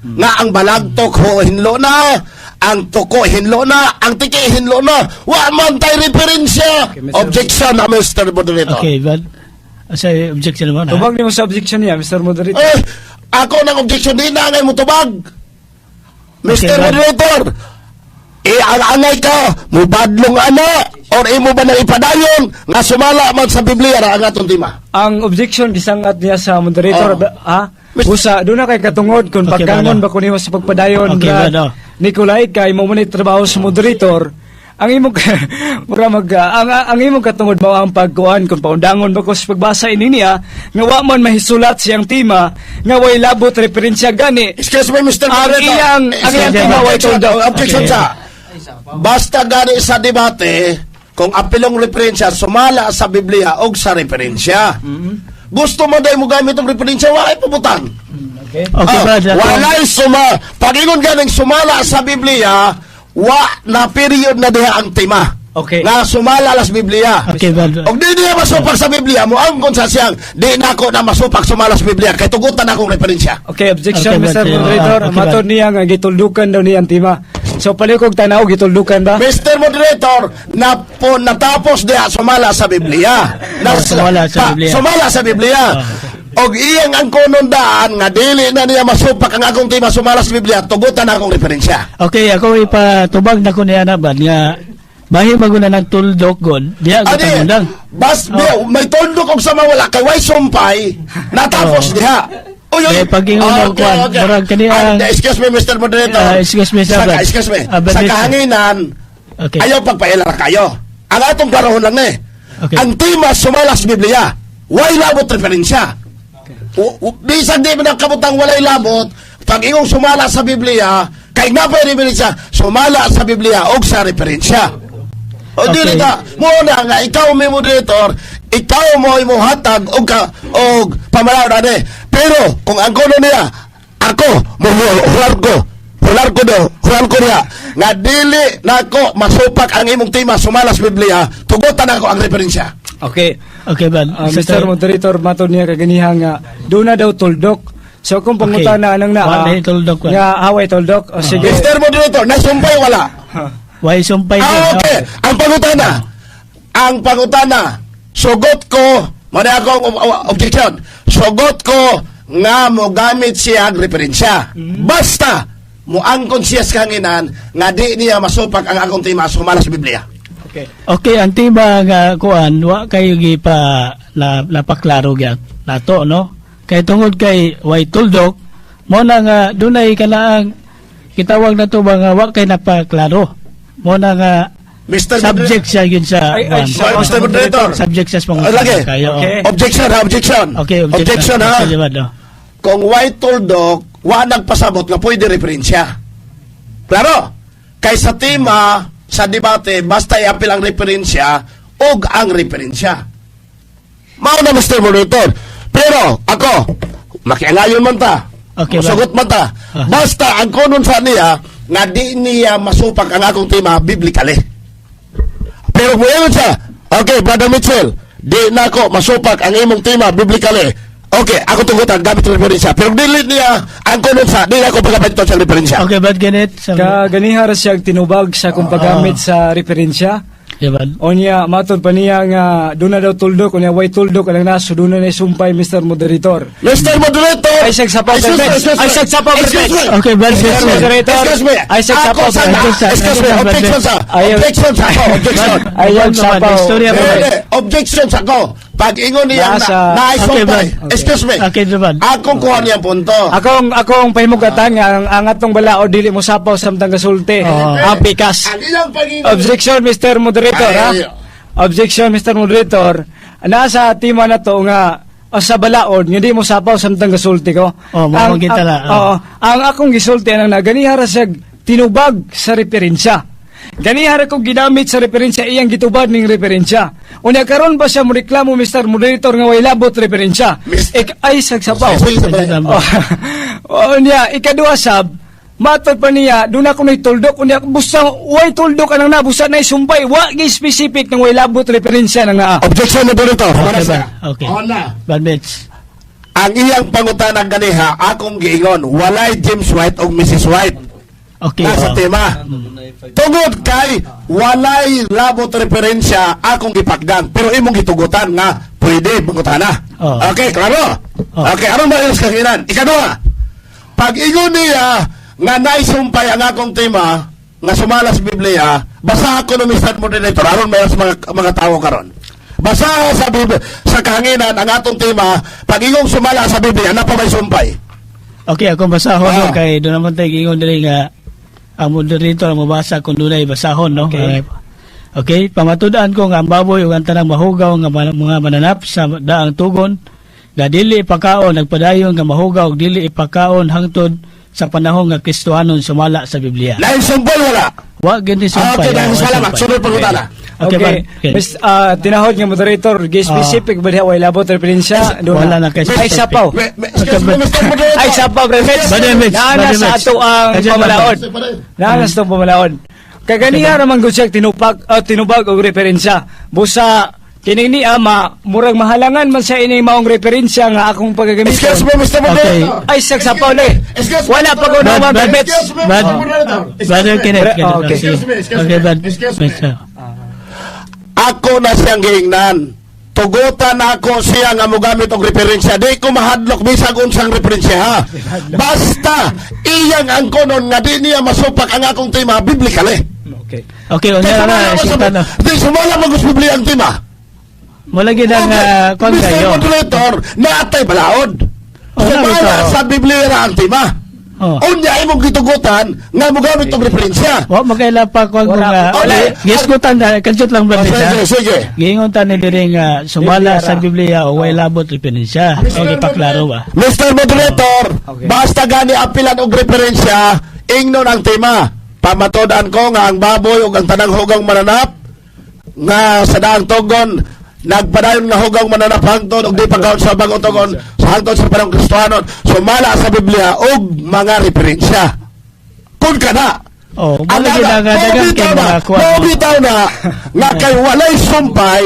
Nga ang balagtok ho hinlo na, ang tuko hinlo na, ang tiki hinlo na, wa man tay referensya. Okay, Mr. Objection na Mr. Moderator. Okay, bad. Asa objection naman, ha? Tubag niyo sa objection niya, Mr. Moderator. Ako ng objection din na ngay mo tubag. Mr. Okay, bad. Moderator, ang-angay ka, mubadlong ana, or imo ba na ipadayon, nga sumala man sa Biblia ra ang atong tema. Ang objection gisangat niya sa moderator, Busa, doon na kay katungod kung Okay, pagkangon bada. ba kung sa pagpadayon Okay, nga bada. Nicolay kay mo man trabaho sa moderator. Ang imong mura ang imong katungod mao ang pagkuan kung paundangon ba ko sa pagbasa ini niya nga wa man mahisulat siyang tema nga way labot referensya gani. Excuse me, Mr. Ang Moderator. iyang tema way Objection, tunda. objection Okay. sa. Basta gani sa debate, kung apilong referensya, sumala sa Biblia o sa referensya. Gusto mo dahil mo gamit ang referensya, wala ay pubutan. Okay. Okay, bad. Walay pagingon ganing sumala sa Biblia, wa na period na diha ang tema. Okay. Na sumala sa Biblia. Okay, bad. Og di niya masupak sa Biblia, mo ang sa siyang, di na ako na masupak sumala sa Biblia, kay tugutan akong referensya. Okay, objection Okay, Mr. but, Moderator. okay, Matod niya nga gituldukan daw niya ang tema. So palikog tanaw gituldukan ba? Mr. Moderator, natapos diha sumala sa Biblia. Sumala sa Biblia. Sumala sa Biblia. Og iyang ang kunondaan nga dili na niya masupak ang akong tema sumala sa Biblia, tugutan akong referensya. Okay, ako ipatubag na ko niya na, bad, nga bahi maguna ng tuldok god, diya ko pangundang. May tundok og sa mawala kay way sumpay, natapos diha. Eh, pag-ingon ng kwan, murag kaniyang- excuse me, Mr. Moderator. Excuse me, sir. Excuse me. But Sa Mr. kahanginan, Okay. ayaw pagpailara kayo. Ang atong karahon lang Okay. Ang tema sumala sa Biblia, way labot referensya. Bisag di man ang kabutang walay labot, pag ingong sumala sa Biblia, kay nga pa referensya, sumala sa Biblia o sa referensya. O Okay. dili ka, muna nga, ikaw may moderator, ikaw mo imuhatag og pamalaw na ni. Pero, kung ang kono niya, ako, muhular ko, hular ko niya, nga dili nako masupak ang imong tema sumalas Biblia, tugutan ako ang referensya. Okay. Okay, Brad. Mr. Moderator, matod niya kaganihan nga, doon na daw tuldok. So kung pangutana anang na, Wala tuldok. nga away tuldok, o sige. Mr. Moderator, nasumpay wala. Why sumpay Okay, ang pangutana, sugot ko, muna akong objection, sugot ko nga mo gamit siya ang referensya. Basta, mo angkon siya sa kanginan, nga di niya masupak ang akong tema sumalas Biblia. Okay. Okay, ang tiba nga kuan, wa kayo gipa napaklaro gyud nato, no? Kay tungod kay way tuldok, mo na nga dunay kanaang kitawag na to ba nga wa kay napaklaro. Mo na nga Mr. subject siya yun sa Ay, kuwan. Mr. Moderator. Subject siya sa pangutana Lagi. kayo. Okay. Objection ha, objection. Okay, Objection ha. Sige, Brad, no? Kung white tuldok, wa nagpasabot nga pwede referensya. Klaro? Kay sa tema, sa debate, basta i-apil ang referensya o ang referensya. Mao na, Mr. Moderator. Pero, ako, makiangayon man ta. Okay, Masagot man ta. Basta, ang kunon sa niya, nga di niya masupak ang akong tema biblically. Pero kung yun siya, okay, Brother Mitchell, di na ako masupak ang imong tema biblically. Okay, ako tugutan gamit ng referensya. Pero dili niya ang kunon sa, di na ako pagkapanito sa referensya. Okay, Brad, ganit. Kaganihar siyang tinubag sa kung paggamit sa referensya. Okay, Brad. O niya, matod pa niya nga, doon na daw tuldok, o niya, way tuldok, alang naso, doon na sumpay, Mr. Moderator. Mr. Moderator! Ay, sagsapaw, Excuse me, Brad. excuse me. Ay, sagsapaw, Brad. Excuse me. Okay, Brad, Mr. Brad. Moderator. Excuse me. Ay, sagsapaw, Ako sa Brad. excuse me. Objection sa. Ayaw. Objection sa ako. Objection. Ayaw, Brad, sapaw. istorya mo, Brad. Objection sa ako. Pag ingon niya Nasa- na Okay, isumpay. Brad. Excuse me. Okay, Brad. Akong kuha niya punto. Akong pahimugatan nga, ang atong balao, dili mo sapaw samtang kasulti. Ang pikas. Ang ilang pag-ingon. Objection, Mr. Moderator, ha? Ay. Objection, Mr. Moderator. Nasa tima na to nga, sa balaod, hindi mo sapaw samtang kasulti ko. Mamang kita na. Oo. Ang akong gisulti, ang naganihara siya tinubag sa referensya. Ganihara kong ginamit sa referensya, iyang gitubad ning referensya. Unya karon ba siya mo reklamo, Mr. Moderator, nga way labot referensya? Ay, sagsapaw. Unya, ikaduha sab, matod pa niya, doon ako na'y tuldok, unya, busa, way tuldok ka nang na, busa na'y sumpay, wagi specific ng way labot referensya nang na. Objection, Moderator. Okay, Para sa. Brad. Okay. Ona. Brad, Mitch. Ang iyang pangutanang ganiha, akong giingon, walay James White o Mrs. White. Okay. Nasa tema. Tungod kay walay labot referensya akong gipakdan pero imong gitugutan nga pwede pangutana. Oh. Okay, klaro? Oh. Okay, anong ba yung kakinan? Ikaduha, pag ingon niya nga naisumpay ang akong tema nga sumalas Biblia, basa ako ng Mr. Moderator aron mayroon sa mga tao karon. Basa sa Biblia, sa kahanginan ang atong tema, pag ingong sumala sa Biblia, na pa may sumpay. Okay, akong basahon Ah. kay doon naman tayo ingon dili nga ang moderator ang mabasa kung doon ay basahon, no? Okay. Okay, pamatudaan ko nga ang baboy ug ang tanang mahugaw nga mga mananap sa daang tugon nga dili ipakaon nagpadayon nga mahugaw ug dili ipakaon hangtod sa panahon nga Kristohanon sumala sa Biblia. Lain sumpay wala. Wa gani sumpay. Okay, dahil wa salamat. sumpay. Sunod pangutana. Okay, Okay. okay. Tinahod nga moderator, specific ba diha way labot referensya? Doon Wala na kay Ay, specific. sapaw. Excuse me, Mr. Moderator. Ay, sapaw, Brad. Brother Mitch, Naana Brother sa Mitch. ato ang Kadyan, pamalaod. Brother. Naana sa atong pamalaod. Kaganiha naman gud siya tinubag og referensya. Busa kining ni ama murag mahalangan man sa ini maong referensya nga akong pagagamiton. Excuse me, Mr. Moderator. Ay, sagsapaw na eh. Excuse me, Wala Mr. pa ko Brad, naman Brad, permits. Excuse me, Brad. Mr. Moderator. Brother Kenneth. Oh, okay. Excuse me, excuse Okay, me. Brad. Excuse me. Mitch, Ako na siyang gihingnan. Tugutan ako siya nga mogamit og referensya. Di ko mahadlok bisag unsang referensya ha. Basta iyang ang konon nga di niya masupak ang akong tema biblically. Okay. Okay, unya na sinta na. Di sumala mag Biblia ang tema. Mula gid ang kon Mr. kayo. Moderator, naatay balaod. Oh, Sumala narito. sa Biblia ra ang tema. Oh. Unya imong gitugutan nga mogamit og referensya. Wa magkaila pa kon Wala. nga. Wala. Yes ko tanda kanjut lang ba Sige, nita. sige. Giingon ta ni diri nga sumala Biblia sa ra. Biblia o way labot referensya. Okay, paklaro ba? Mr. Moderator, Okay. basta gani apilan og referensya, ingnon ang tema. Pamatodan ko nga ang baboy ug ang tanang hugang mananap nga sa daang tugon nagpadayon nga hugang mananap hangtod og di pagkaon sa bagong tugon sa hangtod sa panahon Kristohanon sumala sa Biblia og mga referensya. Pun ka na. Oh, wala ginagadagan kay mga kuwan. Mabitaw na, nga kay walay sumpay,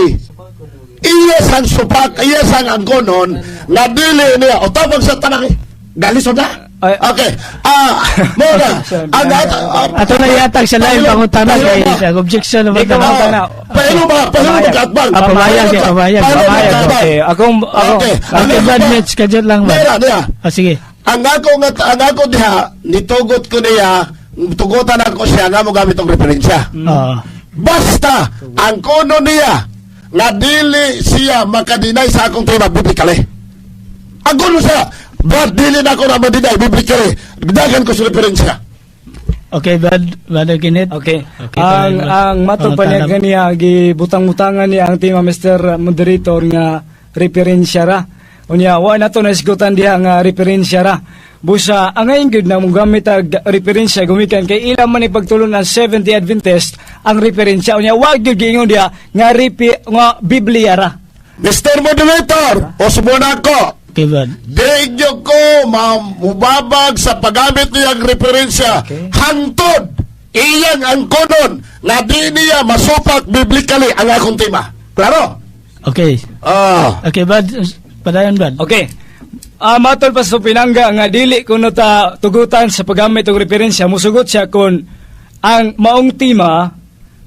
iya sang supak, iya sang angkonon, nga dili niya, o tabang sa tanang, galisod na? Ay. Okay. Muna, Ato na yatag sa lain pangutana kay sa objection naman Ikaw ang tanaw. Paano magkatbang? Pamayag. Okay, ako. Okay. Okay, bad match ka dyan lang ba? Niya. Sige. Ang ako diha, nitugot ko niya, tugutan ako siya nga mo gamit ang referensya. Oo. Basta, ang kono niya, nga dili siya makadinay sa akong tema biblically. Ang kono siya, but dili na ako na madinay biblically. Dagan ko sa referensya. Okay, bad kinit. Okay. Okay, Ang matupaniagan niya, gibutang-butangan niya ang tema Mr. Moderator nga referensya ra. Unya, wa na to nasigutan diha nga referensya ra. Busa, ang ngayon gud na mong gamit ang referensya, gumikan kay ilang man ipagtulong ng 70 Adventist ang referensya. Unya, wag yun giingon diha nga Biblia ra. Mr. Moderator, o sumuna ko, Okay, bad. Digyo ko mubabag sa paggamit niyang referensya. Okay. Hantod, iyang ang konon na di niya masupak biblically ang akong tema. Klaro? Okay. Okay, bad. Padayon, bad. Okay. Matol pa sa pinangga nga dili kuno ta tugutan sa paggamit og referensya, musugot siya kun ang maong tema,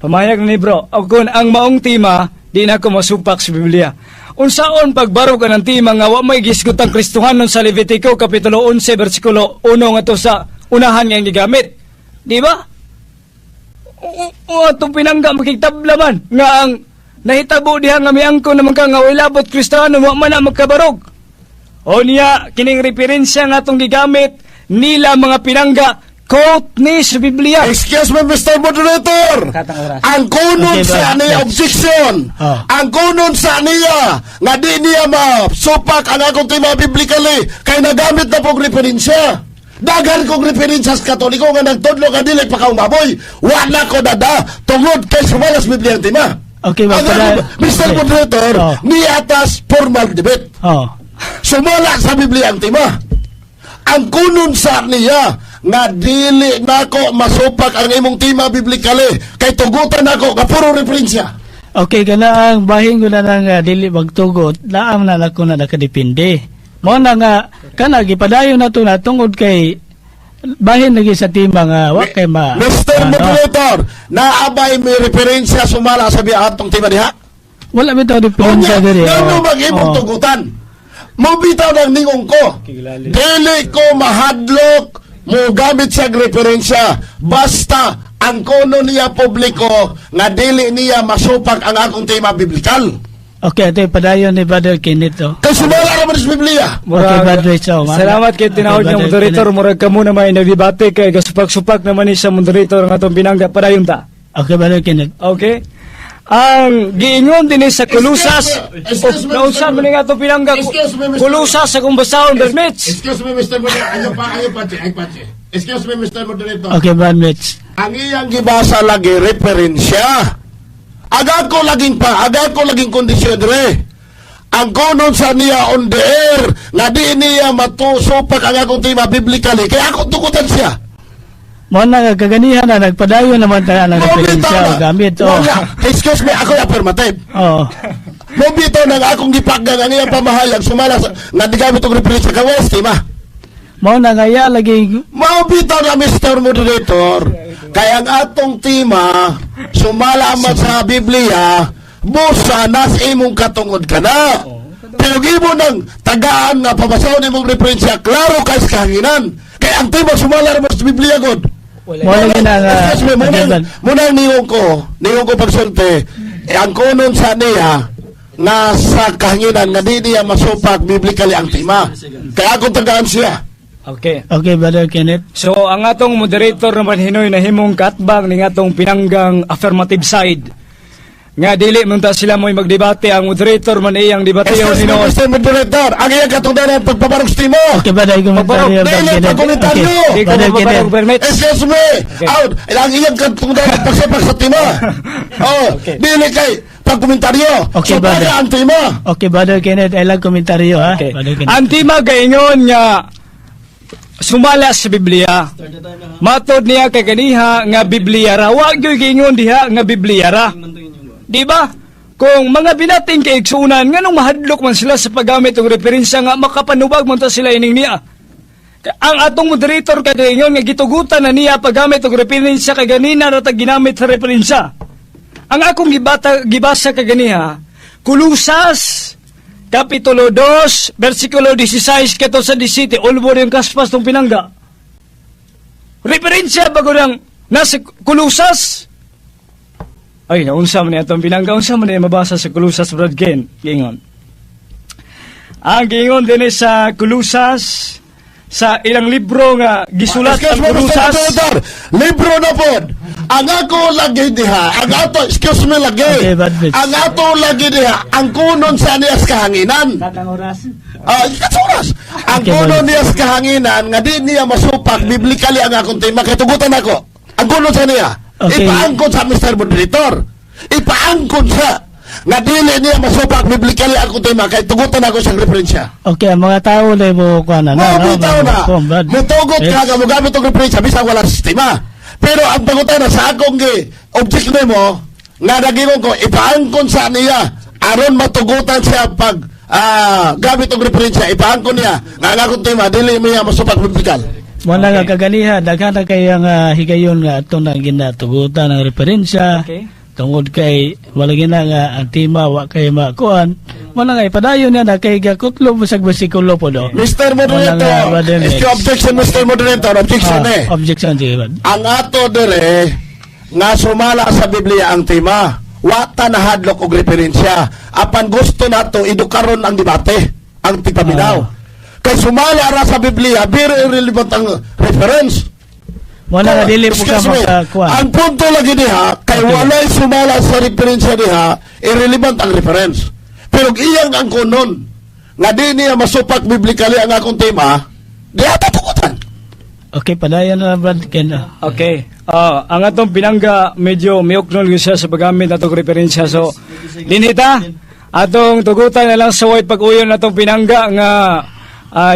pamayag ni bro, o kun ang maong tema di na ko masupak sa Biblia. Unsaon pagbarog ka ng tema nga wa may gisgot ang Kristohanon sa Levitico Kapitulo 11 versikulo 1 nga to sa unahan nga gigamit. Di ba? Itong pinangga makiktabla man nga ang nahitabo diha nga miangko naman ka nga ilabot Kristiyano wa man na magkabarog. O niya kining referensya nga itong gigamit nila mga pinangga quote ni sa Biblia. Excuse me, Mr. Moderator. Katang oras. Ang kunon Okay, sa ba? niya Yes. objection. Ang kunon sa niya nga di niya masupak ang akong tema biblically kay nagamit na pong referensya. Dagan kong referensya sa Katoliko nga nagtudlo ka dili pa kaumbaboy. Wala ko dada tungod kay sumalas Biblia ang tema. Okay, ba? Mr. Moderator, ni atas formal debate. Oh. Sumala sa Biblia ang tema. Ang kunon sa niya nga dili nako masupak ang imong tema biblically kay tugutan nako nga puro referensya. Okay, kana ang bahin ko na nga dili magtugot, laang na nako na nakadepende. Mo na nga kana gipadayon na to na tungod kay bahin lagi sa tema nga wa kay Mr. Moderator, naabay may referensya sumala sa atong tema diha. Wala bitaw diferensya diri. Ngano mag-imong tugutan? Mobitaw ng ningong ko. Dili ko mahadlok mo gamit sa referensya basta ang kono niya publiko nga dili niya masupak ang akong tema biblikal. Okay, ito yung padayon ni Brother Kenneth to. Kay sumala naman sa Biblia. Okay, Brother Rachel. Salamat kay tinawag niya moderator. Murag ka muna may nagdebate kay gasupak-supak naman ni sa moderator nga itong pinangga padayon ta. Okay, Brother Kenneth. Okay? Ang giingon din sa Kulusas, Excuse me, naunsan mo nga itong pinangga, Excuse me, Mr. Kulusas sa kung basahon, Bermits. Excuse me, Mr. Moderator. Ay, pati. Excuse me, Mr. Moderator. Okay, Brother Mitch. Ang iyang gibasa lagi referensya. Agad ko laging kondisyon re. Ang konon sa niya on the air na di niya matusupak ang akong tema biblically. Kaya ako tukutan siya. Mo na kaganihan na nagpadayon naman tayo ng referensya o gamit. Oh. Excuse me, ako yung affirmative. Oh. Mobito nang akong gipagdan ang iyang pamahayag sumala na di gamit ang referensya ka West, tema. Mo na ngaya lagi Mobito na Mr. Moderator. Kaya ang atong tema sumala man sa Biblia busa nas imong katungod ka na. Pero gibo ng tagaan nga pabasahon imong referensya klaro kay sa kahanginan. Kaya ang tema sumala naman sa Biblia God. mo lagi na nga. Excuse me, munang niyong ko pagsunte, ang kunon sa niya na sa kahanginan nga di niya masupak biblically ang tema. Kaya ako tagaan siya. Okay. Okay, Brother Kenneth. So, ang atong moderator naman hinoy na himong katbang ng atong pinanggang affirmative side. Nga dili munta sila mo'y magdebate, ang moderator man iyang debate o Excuse me, hinoy. Mr. Moderator, ang iyang katungdanan pagpabarog sa timo. Okay, Brother Komentaryo. Dili, pagkomentaryo. Di ko Brother mapaparang Kenneth. Bermits. Excuse me, out. Ang iyang katungdanan pagsapak sa timo. Oh, Okay. dili kay pagkomentaryo. Okay, So, brother. ang timo. Okay, Brother Kenneth, ay lang komentaryo ha. Okay. Brother Kenneth. Ang tima gaingon nga sumala sa Biblia. Matod niya kay ganiha nga Biblia ra. Wa gyud gingon diha nga Biblia ra. Di ba? Kung mga binating kaigsunan, nganong mahadlok man sila sa paggamit og referensya nga makapanubag man ta sila ining niya. Ang atong moderator kagayon nga gitugutan na niya paggamit og referensya kay ganina ra ta ginamit sa referensya. Ang akong gibasa kaganiha, Kulusas Kapitulo 2, versikulo 16 kato sa 17, ulbor yung kaspas ng pinangga. Referensya bago ng nasa Kulusas. Ay, naunsa man itong pinangga. Unsa man yung mabasa sa Kulusas, Brad Ken? Gingon. Ang gingon din sa Kulusas, sa ilang libro nga gisulat ang Kulusas. Libro na pod. Ang ako lagi diha, ang ato, excuse me lagi. Okay, bad bitch. Ang ato lagi diha, ang kunon sa niyas kahanginan. Ikats oras. Ang Okay, kunon bad. niyas kahanginan, nga di niya masupak, biblikali ang akong tema, katugutan ako. Ang kunon sa niya, Okay. ipaangkon sa Mr. Moderator. Ipaangkon sa, nga dili niya masupak, biblikali ang akong tema, kay tugutan ako sa referensya. Okay, ang mga tao na mo kuha na. Mga bitaw na, mutugot ka Yes. nga, mugamit ang referensya, bisang wala sistema. Pero ang pangutan na sa akong object mo, nga nagingon ko, ipaangkon sa niya, aron matugutan siya pag gamit ang referensya, ipaangkon niya, nga ang akong tema, dili niya masupak biblikal. Wala nga kaganiha, daghan na kay ang higayon nga atong na ginatugutan ng referensya. Okay. Tungod kay wala gina nga ang tima wa kay makuan. Wala nga ipadayon niya na kay gakutlo mo sa bersikulo po do. Mr. Moderator, is your objection, Mr. Moderator, objection Objection sige bad. Ang ato dire, nga sumala sa Biblia ang tema, wata na hadlok og referensya. Apan gusto nato idukaron ang debate, ang tipaminaw. Kay sumala ra sa Biblia, very irrelevant ang reference. Wala nga dili po ka Excuse me, makakuan. ang punto lagi diha, kay Okay. walay sumala sa referensya diha, irrelevant ang reference. Pero iyang ang kunon, nga di niya masupak biblikali ang akong tema, di ata tugutan. Okay, padayon na Brad Ken. Okay. Ang atong pinangga, medyo miuknon yun siya sa paggamit atong referensya. So, dinita, atong tugutan na lang sa white pag-uyon atong pinangga nga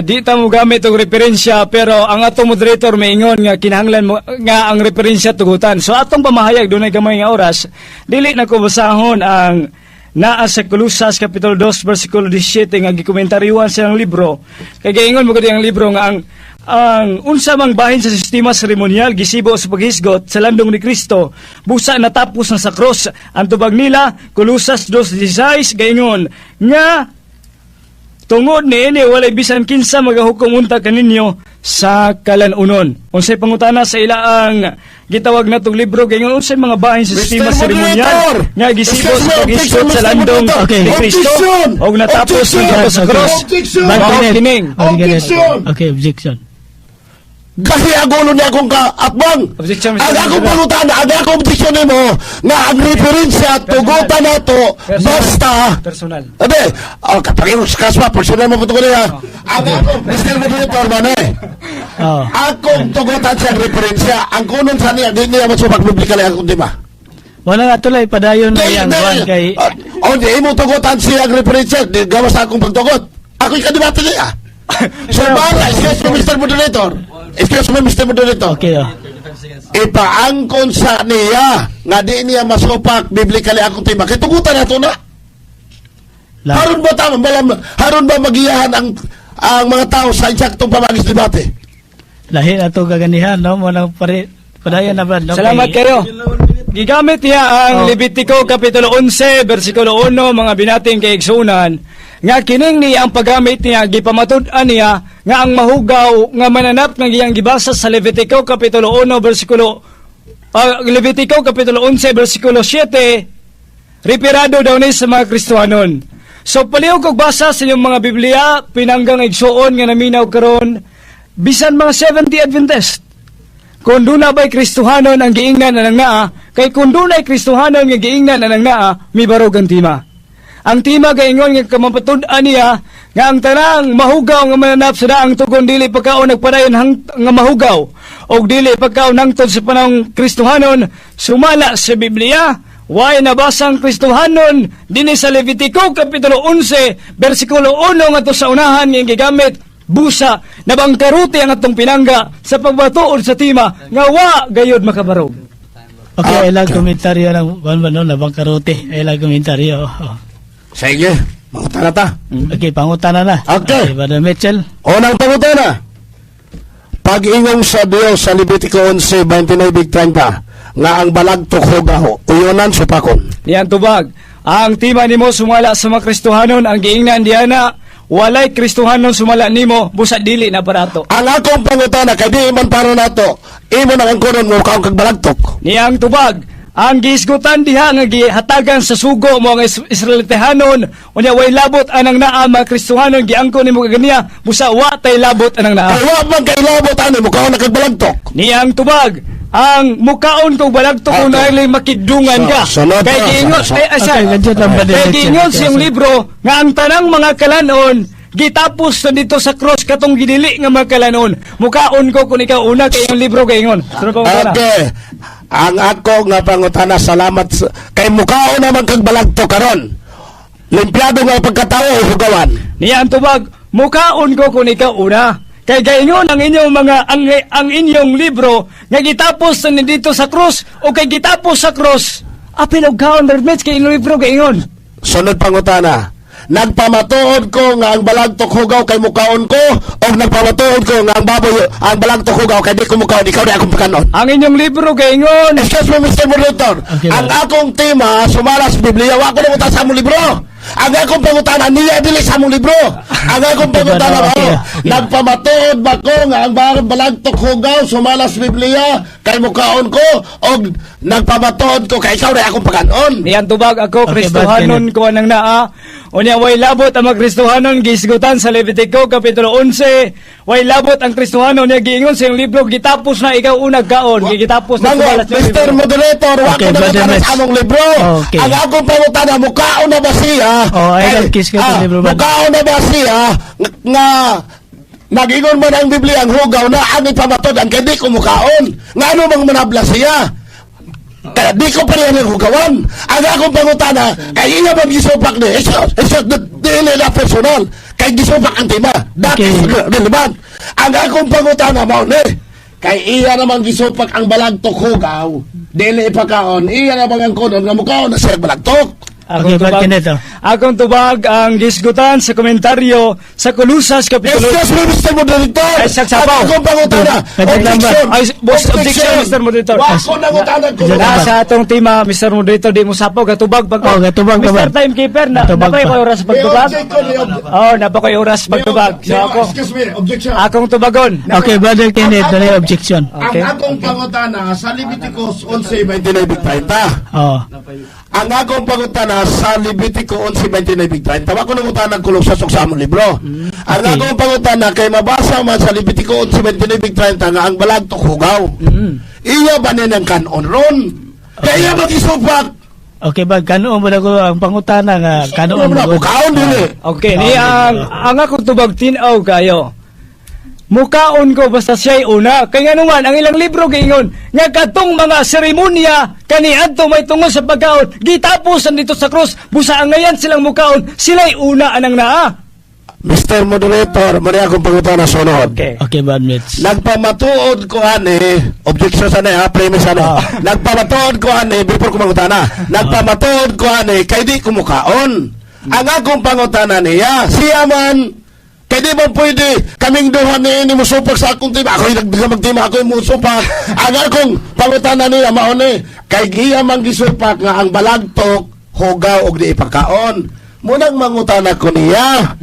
di ta mo gamit og referensya, pero ang atong moderator maingon nga kinahanglan mo nga ang referensya tugutan. So atong pamahayag dunay gamay nga oras, dili na ko basahon ang naa sa Kulusas Kapitulo 2 versikulo 17 nga gikomentaryohan sa libro. Kay gaingon mo gud ang libro nga ang unsa mang bahin sa sistema seremonial gisibo sa paghisgot sa landong ni Kristo busa natapos na sa cross. Ang tubag nila Kulusas 2:16 gaingon nga tungod ni ini walay bisan kinsa magahukom unta kaninyo sa kalanunon. Unsay pangutana sa ilaang gitawag natong libro kay unsay mga bahin sa sistema Mr. seremonial Moderator! nga gisibo Excuse sa me, paghisgot objection, sa Mr. landong Moderator. ni Kristo Objection! og natapos Objection! na sa cross. Objection! Brad Mao Kenneth. kining. Objection! Okay, objection. Kasi agulo niya akong kaatbang. Objection, Mr. Ang akong Moderator. pangutan, ang akong objection mo, nga ang referensya, tugutan na to, basta, Personal. Abe, kapag yung kasma, personal mo po niya. Ang akong, Mr. Moderator, man Oh. akong tugutan siyang referensya, ang kunon sa niya, di niya masubak biblikali akong diba? Wala nga tuloy padayon na yang kuan kay O, di mo tugutan siyang referensya, di gawas akong pagtugot. Ako'y kadibate niya. So, para, excuse me, Mr. Moderator. Excuse me, Mr. Moderator. okay oh. Ipaangkon sa niya nga di niya masupak biblikali akong tema. Kaya tugutan na ito na. La. Haron ba tama? Haron ba magiyahan ang mga tao sa insaktong pamagis debate? Lahi na to kaganihan no mo nang padayon na Brad. Okay. Salamat kayo. Gigamit niya ang Levitico Kapitulo 11, versikulo 1, mga binating kaigsunan, nga kining niya ang paggamit niya, gipamatud-an niya, nga ang mahugaw, nga mananap nga giyang gibasa sa Levitico Kapitulo 1, versikulo, Levitico Kapitulo 11, versikulo 7, reperado daw ni sa mga Kristohanon. So, palihog kog basa sa inyong mga Biblia, pinanggang igsuon nga naminaw karon bisan mga 70 Adventist. Kung doon na ba'y Kristohanon ang giingnan na nang naa, kay kung doon ay Kristohanon nga giingnan na nang naa, may barog ang tima. Ang tima gaingon nga kamapatud-an niya, nga ang tanang mahugaw nga mananap sa daang tugon dili pagkaon nagpadayon nga mahugaw, o dili pagkaon hangtod sa panahong Kristohanon, sumala sa Biblia, way nabasang Kristohanon, din sa Levitico Kapitulo 11, versikulo 1 nga to sa unahan nga gigamit, Busa nabangkaruti ang atong pinangga sa pagbatuod sa tima nga wa gayud makabarog. Okay, ilang komentaryo ng nabang karote. Ilang komentaryo. Oh. Sige, mangutana ta. Okay, pangutana na. Okay. Brother Mitchell. Unang pangutana. Pag-ingong sa Dios sa Levitico 11:29-30 nga ang balagtok hugaw, uyonan supakon. Niyan tubag, ang tima nimo sumala sa mga Kristohanon, ang giingnan diana, walay Kristohanon sumala nimo, busa dili na barato. Ang akong pangutana, kay di man paro nato, imo na ang kunon mo kaong kagbalagtok. Niyang tubag, ang giisgutan diha nga gihatagan sa sugo mo ang Israelitehanon, unya way labot anang naa mga Kristohanon, giangko nimo kaganiya, busa wa tay labot anang naa. Ay wa man kay labot ani mo kaong nagbalagtok. Niyang tubag, ang mukaon kong balagto kung Okay. nailay makidungan ka. Sunod Kay na, giingon, sunod. ay, ganyan lang ba din, kay giingon Richard? siyang libro nga ang tanang mga kalanon gitapos na dito sa cross katong gidili nga mga kalanon. Mukaon ko kung ikaw una kay yung libro giingon. Sunod pa ko na. Okay. Ang ako nga pangutana, salamat kay mukhaon naman kag balagtok karon. Limpyado nga pagkatao hugawan. Niya ang tubag, mukaon ko kung ikaw una. Kay gayon ang inyong mga ang inyong libro nga gitapos na dito sa cross o kay gitapos sa cross. Apil og kaon Redmets kay inyong libro gayon. Sunod pangutana. Nagpamatuod ko nga ang balagtok hugaw kay mukaon ko o nagpamatuod ko nga ang baboy ang balagtok hugaw kay di ko mukaon ikaw di akong pakanon. Ang inyong libro gayon. Excuse me, Mr. Moderator. Okay, Ang ma'am. akong tema sumala sa Biblia, wa ko na utas sa among libro. Ang akong pangutana niya dili sa among libro. Ang akong pangutana Okay, okay, okay. nagpamatuod ba ko nga ang balagtok hugaw sumala sa Biblia kay mukaon ko o nagpamatuod ko kay ikaw di akong pakanon. Niyan tubag ako, Okay, Kristohanon ko nang naa. Unya way labot ang mga Kristohanon gisgutan sa Levitico Kapitulo 11. Way labot ang Kristohanon niya giingon sa iyong libro gitapos na ikaw unag kaon. Gitapos na Mango, sumalat sa Mr. libro. Moderator, wa Okay, ko na Brother utas Rex. sa among libro. Okay. Ang akong pangutana mukaon na ba siya? Oh, ay, nag-kiss ka sa libro ba? Mukaon na ba siya nga nag-ingon mo ng Biblia ang hugaw na ang ipamatod ang kay di ko mukaon. Nga ano bang manabla siya? Kaya di ko pa rin ang hugawan. Ang akong pangutana, kay iya bang gisupak ni Jesus, dili na personal. Kay gisupak ang tema. That Okay. is relevant. Ang akong pangutana, mao ni, kay iya namang gisupak ang balagtok hugaw, dili ipakaon, iya namang ang kunon nga mukaon na siya balagtok. Okay, Brad Kenneth. Akong tubag ang gisgutan sa komentaryo sa Colosas Kapitulo. Excuse me, Mr. Moderator. Ay, sagsapaw. Ang akong pangutana, Pwede lang ba? objection. Ay, boss, objection, Mr. Moderator. Wa ko nangutana ko. Salamat. Sa atong tema, Mr. Moderator, di mo sapaw, gatubag pag... Oh, gatubag pa ba? Mr. Timekeeper, Gatubag napay pa. ko oras pagtubag? Oh, napay ko oras pagtubag. So ako, Excuse me, objection. akong tubagon. Okay, Brother Kenneth, wala yung objection. Okay. Ang akong pangutana sa Leviticus 11:29-30. Oh. Ang akong pangutana sa Leviticus 11:29-30. Tawa ko nangutana kulong sa among libro. Ang Okay. akong pangutana kay mabasa man sa Leviticus 11:29-30 nga ang balagtok hugaw. Iya ba nang kanon ron? Kaya mag-isupak. Okay, Brad, kanoon mo na ko ang pangutana nga kanoon mo ko. Kaon dili. Okay, ni ang akong tubag tinaw kayo. Mukaon ko basta siya'y una. Kaya nga naman, ang ilang libro giingon, nga katong mga seremonya, kaniadto may tungod sa pagkaon, gitapos dito sa krus, busa ang ngayon silang mukaon, sila'y una anang naa. Mr. Moderator, mali akong pangutana sunod. Okay. Okay, Brad Mitch. Nagpamatuod ko ani, objection sana ha, premise sana. Nagpamatuod ko ani, before ko mangutana. Nagpamatuod ko ani, kay di kumukaon. Ang akong pangutana niya, siya man, kay di ba pwede kaming duha ni musupak sa akong team. Ako yung magtima, ako yung musupak. Ang akong pangutana niya, mauni, kay giya mang gisupak nga ang balagtok, hugaw og di ipakaon. Munang mangutana ko niya.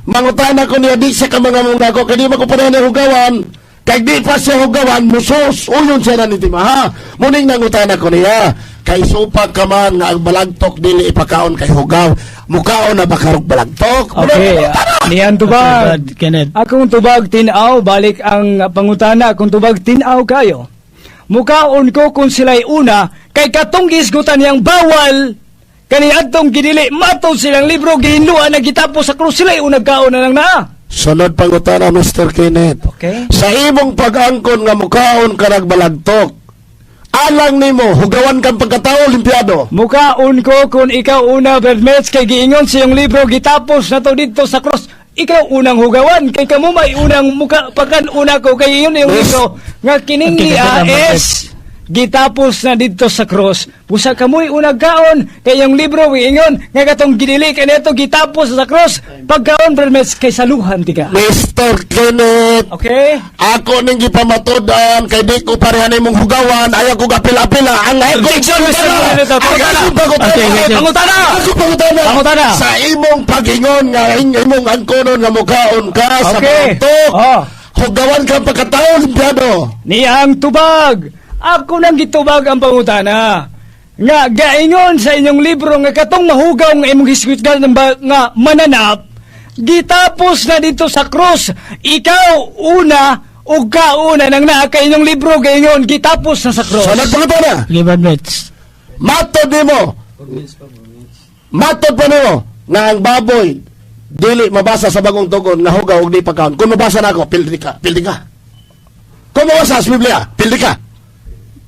Mangutana ko niya, di siya ka mga muna ko, kaya di ba ko pa na hugawan. Kay di pa siya hugawan, musos, uyon siya na ni Timaha. Muning nangutana ko niya, kay supak ka man nga ang balagtok dili ipakaon kay hugaw. Mukaon na bakarog balagtok. Okay, niyan Okay, tubag. Brad Kenneth. Akong tubag tinaw, balik ang pangutana, akong tubag tinaw kayo. Mukaon ko kung sila'y una, kay katong gisgutan niyang bawal, kaniadtong gidili, matod silang libro, gihinluan na gitapos sa krus, sila'y unag kaon na lang na. Sunod pangutana, Mr. Kenneth. Okay. Sa imong pag-angkon nga mukaon ka nagbalagtok, alang nimo, hugawan kang pagkatao, limpyado. Mukaon ko kung ikaw una, Brad Metz, kay giingon sa iyong libro, gitapos na to dito sa krus, ikaw unang hugawan kay kamo may unang muka pakan una ko kay yun yung libro nga kining Okay, AS gitapos na dito sa cross busa kamoy unang kaon kay yung libro ingon nga katong ginili kay neto gitapos sa cross pagkaon permits kay saluhan tika. Mr. Kenneth, Okay? ako ning gipamatudan kay di ko parehan imong hugawan, ayaw ko gapila-pila. Ang Objection, Mr. Kenneth. Pangutana! Pangutana! Sa imong pagingon nga imong angkonon nga mukaon ka sa Okay. batok. Oh. Hugawan ka pagkataon, Limpyado. Niyang tubag. Ako nang gitubag ang pangutana. Nga gaingon sa inyong libro nga katong mahugaw nga imong hiskwitgal nga mananap, gitapos na dito sa cross. Ikaw una o kauna nang naa kay inyong libro gaingon gitapos na sa cross. So, nagpangutana. Okay, Badmets. Matod nimo. Matod pa nimo nga ang baboy dili mabasa sa bagong tugon nga hugaw og di pagkaon. Kung mabasa nako, pildi ka, pildi ka. Kung mabasa sa Biblia, pildi ka.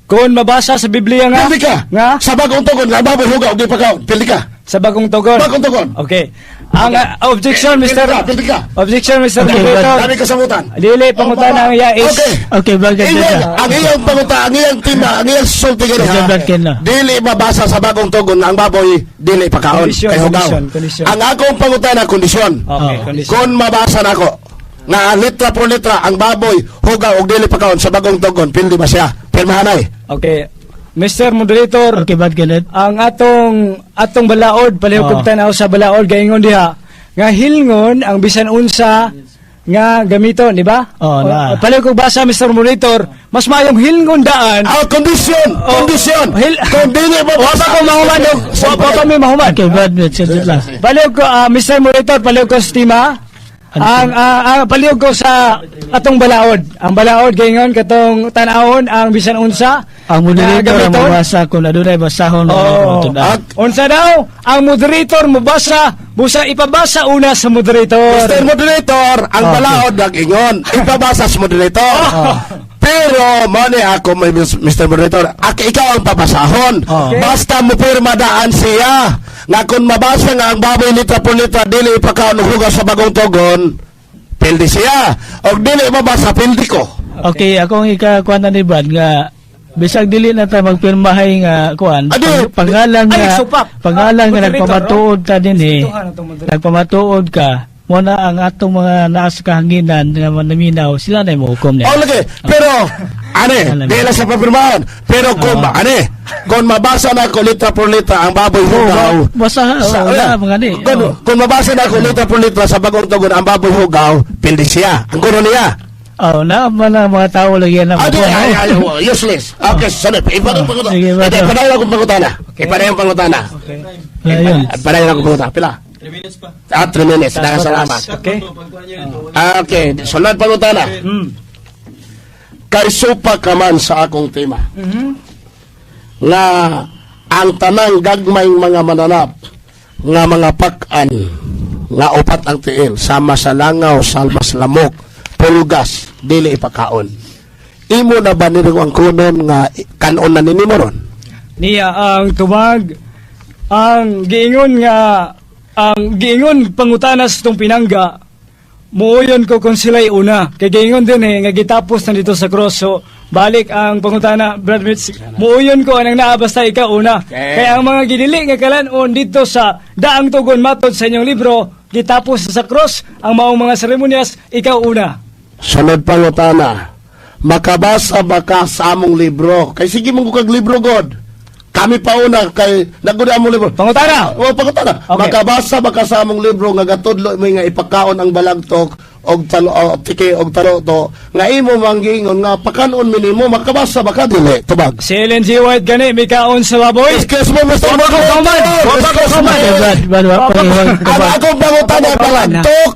Kung mabasa sa Biblia nga, Pildi ka. nga Sa bagong tugon nga ang baboy hugaw og di pagkaon, pildi ka. sa bagong tugon. Bagong tugon. Okay. Ang objection, Mr. Pildi ka. Objection, Mr. Okay, Moderator. Dami kasamutan. Dili pangutana ang iya is Okay. Okay, bagay Ingon, na. ang iyang panguta, ang iyang tima, ang iyang sulti gani Okay, ha. Badkin na. Dili mabasa sa bagong tugon nga ang baboy dili pagkaon Kondisyon, kay hugaw. kondisyon. Ang akong panguta na kondisyon. Okay, Oh. condition. Kung mabasa nako nga litra por litra ang baboy hugaw og dili pagkaon sa bagong tugon, pildi ba siya? Pirmahanay. Okay. Mr. Moderator, Okay, Badkin. ang atong balaod palihog Oo. tanaw sa balaod gaingon diha nga hilngon ang bisan unsa nga gamiton, di ba? Oo, na. Palihog kog basa, Mr. Moderator, mas maayong hilngon daan. Kondisyon, kondisyon. Kung dili mo Wa pa ko mahuman og wa pa kami mahuman. Okay, Badmets. Sige lang. Palihog ko Mr. Moderator, palihog ko sa tima. Ang palihog ko sa atong balaod. Ang balaod gaingon katong tan-awon ang bisan unsa Ang moderator ang gamiton. mabasa kung adunay basahon Oo. na Unsa daw ang moderator mubasa busa ipabasa una sa moderator. Mr. Moderator, ang Okay. balaod nag-ingon, ipabasa sa moderator. Pero, mani ako, may Mr. Moderator, ikaw ang papasahon. Okay. Basta mo pirmadaan siya. Nga kung mabasa nga ang baboy litra por litra, dili ipakaon og hugaw sa bagong tugon, pildi siya. O dili mabasa, pildi ko. Okay, akong ikakuan na ni Brad nga bisag dili na ta magpirmahay nga kuan Adi, pangalan ay, nga supak. pangalan nga Moderator, nagpamatuod ka dinhi Ituhan atong moderator. nagpamatuod ka mo na ang atong mga naas kahanginan nga manaminaw sila na mo hukom niya. O lagi, pero, ane, di lang sa papirmahan. Pero kung, kung mabasa na ako litra por litra ang baboy hugaw, Basta wala mga ni. kung mabasa na ako litra por litra sa bagong tugon ang baboy hugaw, pildi siya. Ang kuno niya. Oh, na mga tao lagi na Adi, mo. useless. Okay, sunod. Ipanay ang pangutana. Sige, Hindi, bato. panay akong pangutana. Ipanay ang pangutana. Ayun. Panay akong pangutana. Pila? 3 minutes pa. 3 minutes. Salamat. Okay? Okay, sunod pangutana. Kay supa ka man sa akong tema. Nga ang tanang gagmayng mga mananap nga mga pakan nga upat ang tiil sama sa langaw, salmas lamok, pulgas, dili ipakaon. Imo na ba nilo ang kunon nga kanon na ninimo ron? Niya ang tumag ang giingon pangutanas tong pinangga muuyon ko kung sila'y una kay giingon din nga gitapos na dito sa cross so balik ang pangutana Brad Mitz muuyon ko anang naa basta ikaw una kaya ang mga ginili nga kalanon dito sa daang tugon matod sa inyong libro gitapos sa cross ang maong mga seremonyas ikaw una. Sunod pangutana, makabasa ba ka sa among libro? Kay sige mong kag libro, God. Kami pa una, kay naguna among libro. Pangutana. O, pangutana. Okay. Makabasa ba ka sa among libro nga gatudlo mo nga ipakaon ang balagtok og talo tike og talo to nga imo manggingon nga pakanon minimo makabasa ba ka dili tubag. Si Ellen G. White gani may kaon sa baboy. Excuse me, Mr. Moderator. Okay, Brad. Ang akong pangutana balagtok.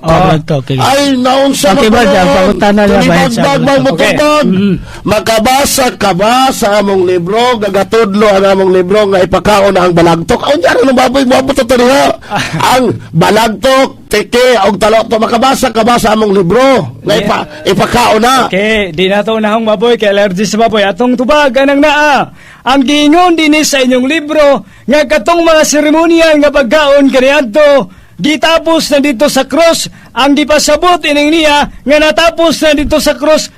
Okay. Ay, naon sa Okay, Brad, ang pangutana niya, bahit sa- magmutubag. Okay. Makabasa ka ba sa among libro, gagatudlo ang among libro nga ipakaon na ang balagtok. Ang dyan ng baboy, mabot ito niya. Ang balagtok, tike, og talo to makabasa ka ba sa among libro nga ipakaon na. Okay, di na to unahong baboy kay allergy sa baboy. Atong tubag anang naa. Ang giingon din sa inyong libro nga katong mga seremonya nga pagkaon kaniadto gitapos na dito sa cross, ang gipasabot ining niya nga natapos na dito sa cross,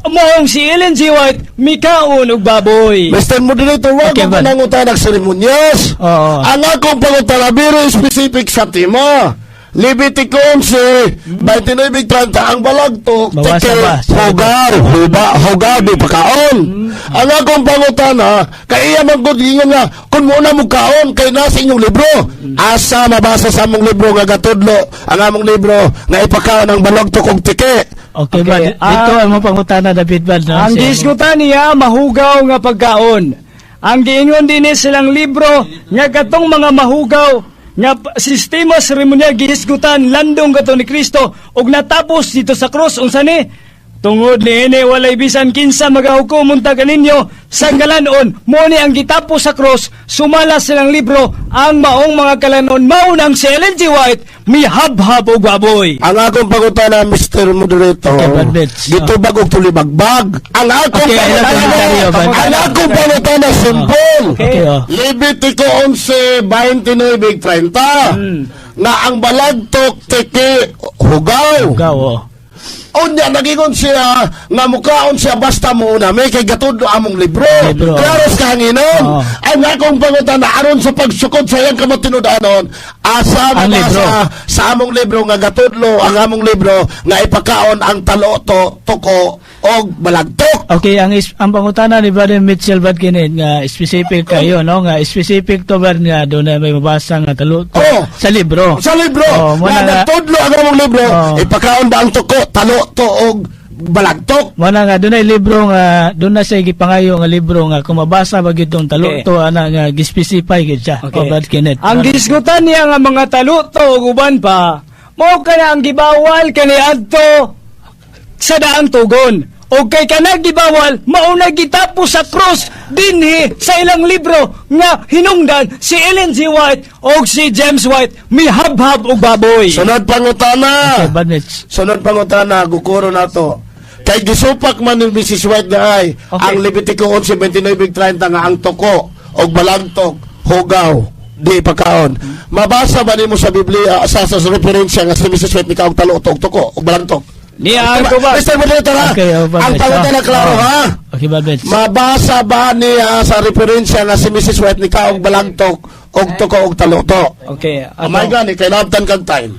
moong si Ellen G. White mikaon og baboy. Mr. Moderator, wag Okay, ko Bal. panangutan ng seremonyas. Oo. Ang akong pangutan very specific sa tema. Leviticus 11, 29:30, ang balagtok, Bawasan tike, ba? hugar, di pakaon. Ang akong pangutana, kaya magkutingan nga, kung muna mo kaon, kay nasa inyong libro. Asa mabasa sa among libro nga gatudlo, ang among libro, nga ipakaon ang balagtok og tike. Okay, ba? Okay, Dito ang mga pangutana, David ba? No? Ang gisgutan niya mahugaw nga pagkaon. Ang giingon din silang libro nga katong mga mahugaw nga sistema seremonyal gihisgutan landong kato ni Kristo ug natapos dito sa cross unsa ni tungod ni ene walay bisan kinsa magahukom unta kaninyo sa kalanon mo ni ang gitapos sa cross sumala silang libro ang maong mga kalanon mao nang si Ellen G. White mihabhab og baboy. Ang akong pangutana, Mr. Moderator, Okay, Bad Bits. dito bagog tulibagbag. Ang akong Okay, ano komentaryo, Bad Bits? ang akong pangutana, simple. Okay, oh. Leviticus 11, 29:30, na ang balagtok teke hugaw. Ikaw, oh. Unya, nagingon siya, nga mukaon siya basta muna, may kay gatudlo among libro. Libro. Klaros kahanginan. Oo. Ang akong pangutana, aron sa pagsukod sa iyang kamatinudanon, asa Ang libro. mabasa sa among libro nga gatudlo, ang among libro nga ipakaon ang taloto, tuko, og balagtok. Okay, ang pangutana ni Brother Mitchell Bad kinid nga specific kayo, no? Nga specific to Brad nga doon na may mabasa nga taluto Oo. sa libro. Sa libro, Oo, muna nga nga- gatudlo ang among libro, Oo. ipakaon ba ang tuko, taloto, og balagtok. Muna nga doon ay libro nga doon na siya gipangayo nga libro nga kung mabasa ba gitong taluto ana nga gispecify gid siya. Okay. O Brad Kenneth. Ang gisgutan niya nga mga taluto ug uban pa, mao kana ang gibawal kani adto sa daang tugon. O kay kana gibawal, mao na gitapos sa cross dinhi sa ilang libro nga hinungdan si Ellen G. White o si James White mihabhab og baboy. Sunod pangutana. Okay, Brad Mitch. Sunod pangutana, gukuro na to. Kay gisupak man ni Mrs. White na ay, ang Leviticus 11:29-30 nga ang toko og balagtok, hugaw, di pagkaon. Mabasa ba nimo sa Biblia sa referensya nga si Mrs. White ni kaog talo og toko og balagtok? Niya ko ba? Mr. Moderator, ha? Okay, oh, Ang pangutana klaro, ha? Okay, Brad Mitch. Mabasa ba niya sa referensya nga si Mrs. White ni kaog balagtok og toko og taloto? Okay. Oh my God, kay labtan kag time.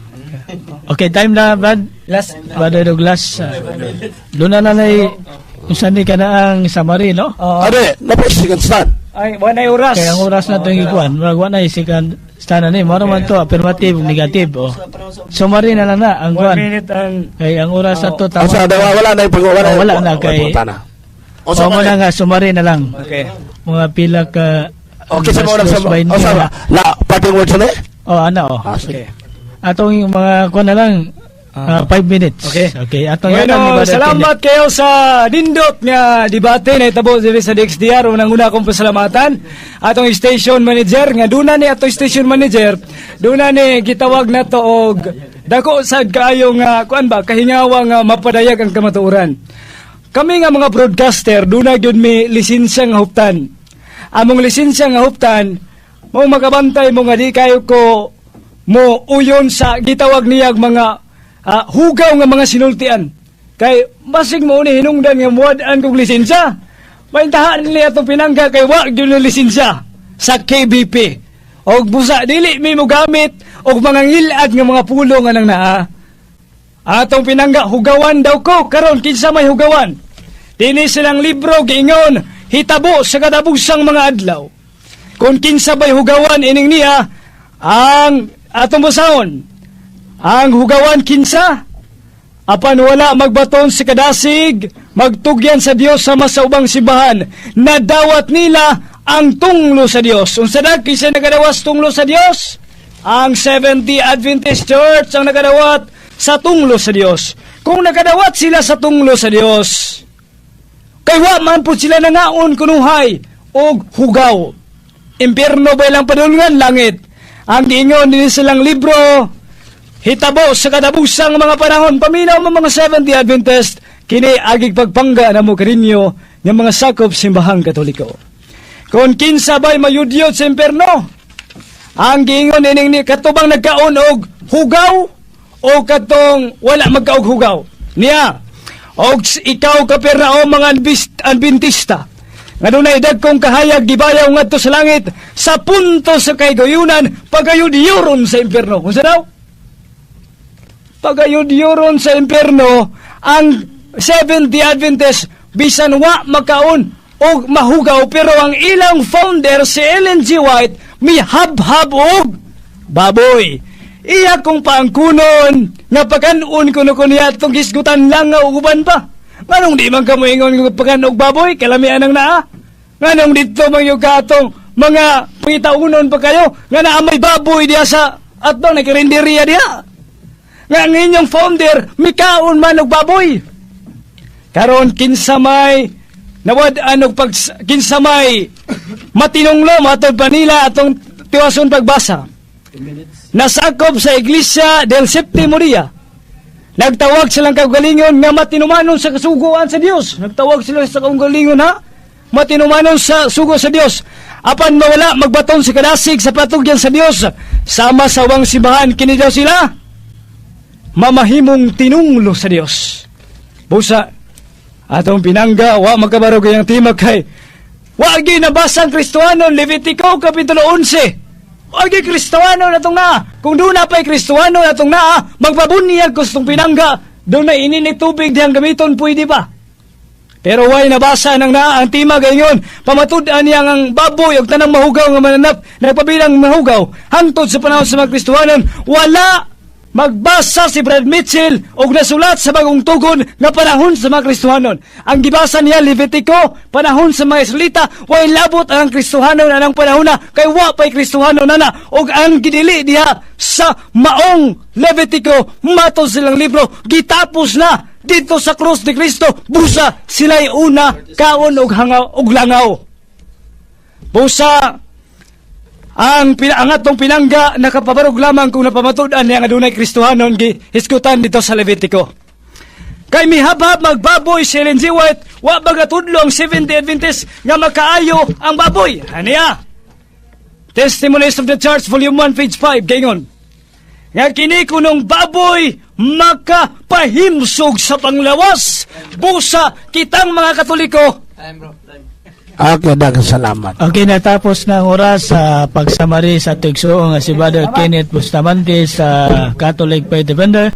Okay, time na Brad. Last. Brother Douglas. Doon na kung saan ka na ang summary, no? Ade, napasigan stand. Ay, wanay oras. Kaya ang oras na itong ikuan, maragwa na isikan stana ni, maro man to, affirmative, negative, oh. Summary na lang na, ang 1 kuan. minute and Kaya ang oras na to, Asa tama. wala na yung pag-wala. Oh, wala na, kay- O O mo na nga, summary na lang. okay. Mga pila ka... Okay, sa mga Bastos sa by o sa niya. la parting words na. Oh, ana, oh. Okay. Atong yung mga kuan na lang, 5 minutes. Okay. Okay, atong yatan ni Bueno, Brother salamat kayo sa nindot nga debate na itabo diri sa DXDR. Unang-una akong pasalamatan atong station manager nga duna ni atong station manager duna ni gitawag na to og dako sad kaayo nga kuan ba kahingawa nga mapadayag ang kamatuoran. Kami nga mga broadcaster duna gyud mi lisensya nga huptan. Among lisensya nga huptan mo magabantay mo nga di kayo ko mo uyon sa gitawag niyag mga hugaw nga mga sinultian. Kay basig mo ni hinungdan nga muadaan kong lisensya. Maintahan nila itong pinangga kay wag yun yung lisensya sa KBP. Og busa dili mi mo gamit og mga ngilad nga mga pulo nga nang naa. Atong pinangga hugawan daw ko karon kinsa may hugawan. Dini silang libro giingon hitabo sa kadabusang mga adlaw. Kung kinsa bay hugawan ining niya ang atong basahon. Ang hugawan kinsa apan wala magbaton si kadasig magtugyan sa Dios sa masaubang simbahan nadawat nila ang tunglo sa Dios. Unsa dag kinsa nagadawas tunglo sa Dios? Ang 70 Adventist Church ang nagadawat sa tunglo sa Dios. Kung nagadawat sila sa tunglo sa Dios, kay wa man po sila nangaon kunuhay og hugaw. Impierno ba ilang padulngan langit? Ang giingon din silang libro hitabo sa kadabusang mga panahon paminaw mga 70 Adventist kini agig pagpangga na mo kaninyo ng mga sakop simbahang Katoliko. Kung kinsa ba'y mayudyod sa impierno, ang giingon ining ni katubang nagkaon og hugaw o katong wala magkaog hugaw. Niya, og ikaw Kapernaum mga Adventista, nga dunay dagkong kahayag gibayaw ngadto sa langit sa punto sa kaygayunan pagayod-yuron sa impierno. Unsa daw? Pagayod-yuron sa impierno ang Seventh-day Adventist bisan wa makaon og mahugaw, pero ang ilang founder si Ellen G. White mihab-hab og baboy. Iya kong paangkunon nga pagkanon kuno niya itong gisgutan lang nga uguban pa. Nganong di man ka mo ingon nga pagkanon og baboy, kalamian ang naa. Nganong dito man yung katong mga pangitaunon pa kayo, nga naa may baboy diya sa ato, nagkarinderya diya. Nga ang inyong founder, mikaon man og baboy. Karon kinsamay, nawad anog pag kinsamay, matinonglo, matod pa nila atong tiwason pagbasa. Nasakop sa Iglesia del Séptimo Día. Nagtawag silang kaugalingon nga matinumanon sa kasuguan sa Dios. Nagtawag sila sa kaugalingon ha, matinumanon sa sugo sa Dios. Apan mawala magbaton sa kadasig sa patugyan sa Dios. Sama sa wang simbahan kini daw sila mamahimong tinunglo sa Dios. Busa atong pinangga wa magkabarog yang timag kay wa gyud nabasa ang Kristohanon Levitico kapitulo 11. Agi Kristohano na itong naa. Kung doon na pa'y Kristohano na itong naa, magpabunyag ko sa itong pinangga, doon na ininit tubig diyang gamiton, pwede ba? Pero way nabasa ng naa, ang timag ngayon, pamatud-an niyang ang baboy, o tanang mahugaw nga mananap, nagpabilang mahugaw, hangtod sa panahon sa mga Kristohanon, wala magbasa si Brad Mitchell og nasulat sa bagong tugon nga panahon sa mga Kristohanon. Ang gibasa niya Levitico, panahon sa mga Israelita, way labot ang Kristohanon anang panahon na kay wa pay Kristohanon na og ang gidili diha sa maong Levitico mato silang libro gitapos na dito sa krus ni Kristo. Busa sila'y una kaon og hangaw og langaw. Busa ang atong pinangga nakapabarog lamang kung napamatud-an niya nga dunay Kristohanon gihiskutan dito sa Levitico. Kay mihabhab magbaboy si Ellen G. White, wa bagatudlo ang Seventh-day Adventist nga makaayo ang baboy. Aniya, Testimonies of the Church, Volume 1, page 5, gayon. Nga kini kunong baboy makapahimsog sa panglawas. Busa kitang mga Katoliko. Okay, salamat. Okay, natapos na ang oras sa pagsamari sa Tigsoong nga si Brother Kenneth Bustamante sa Catholic Faith Defender.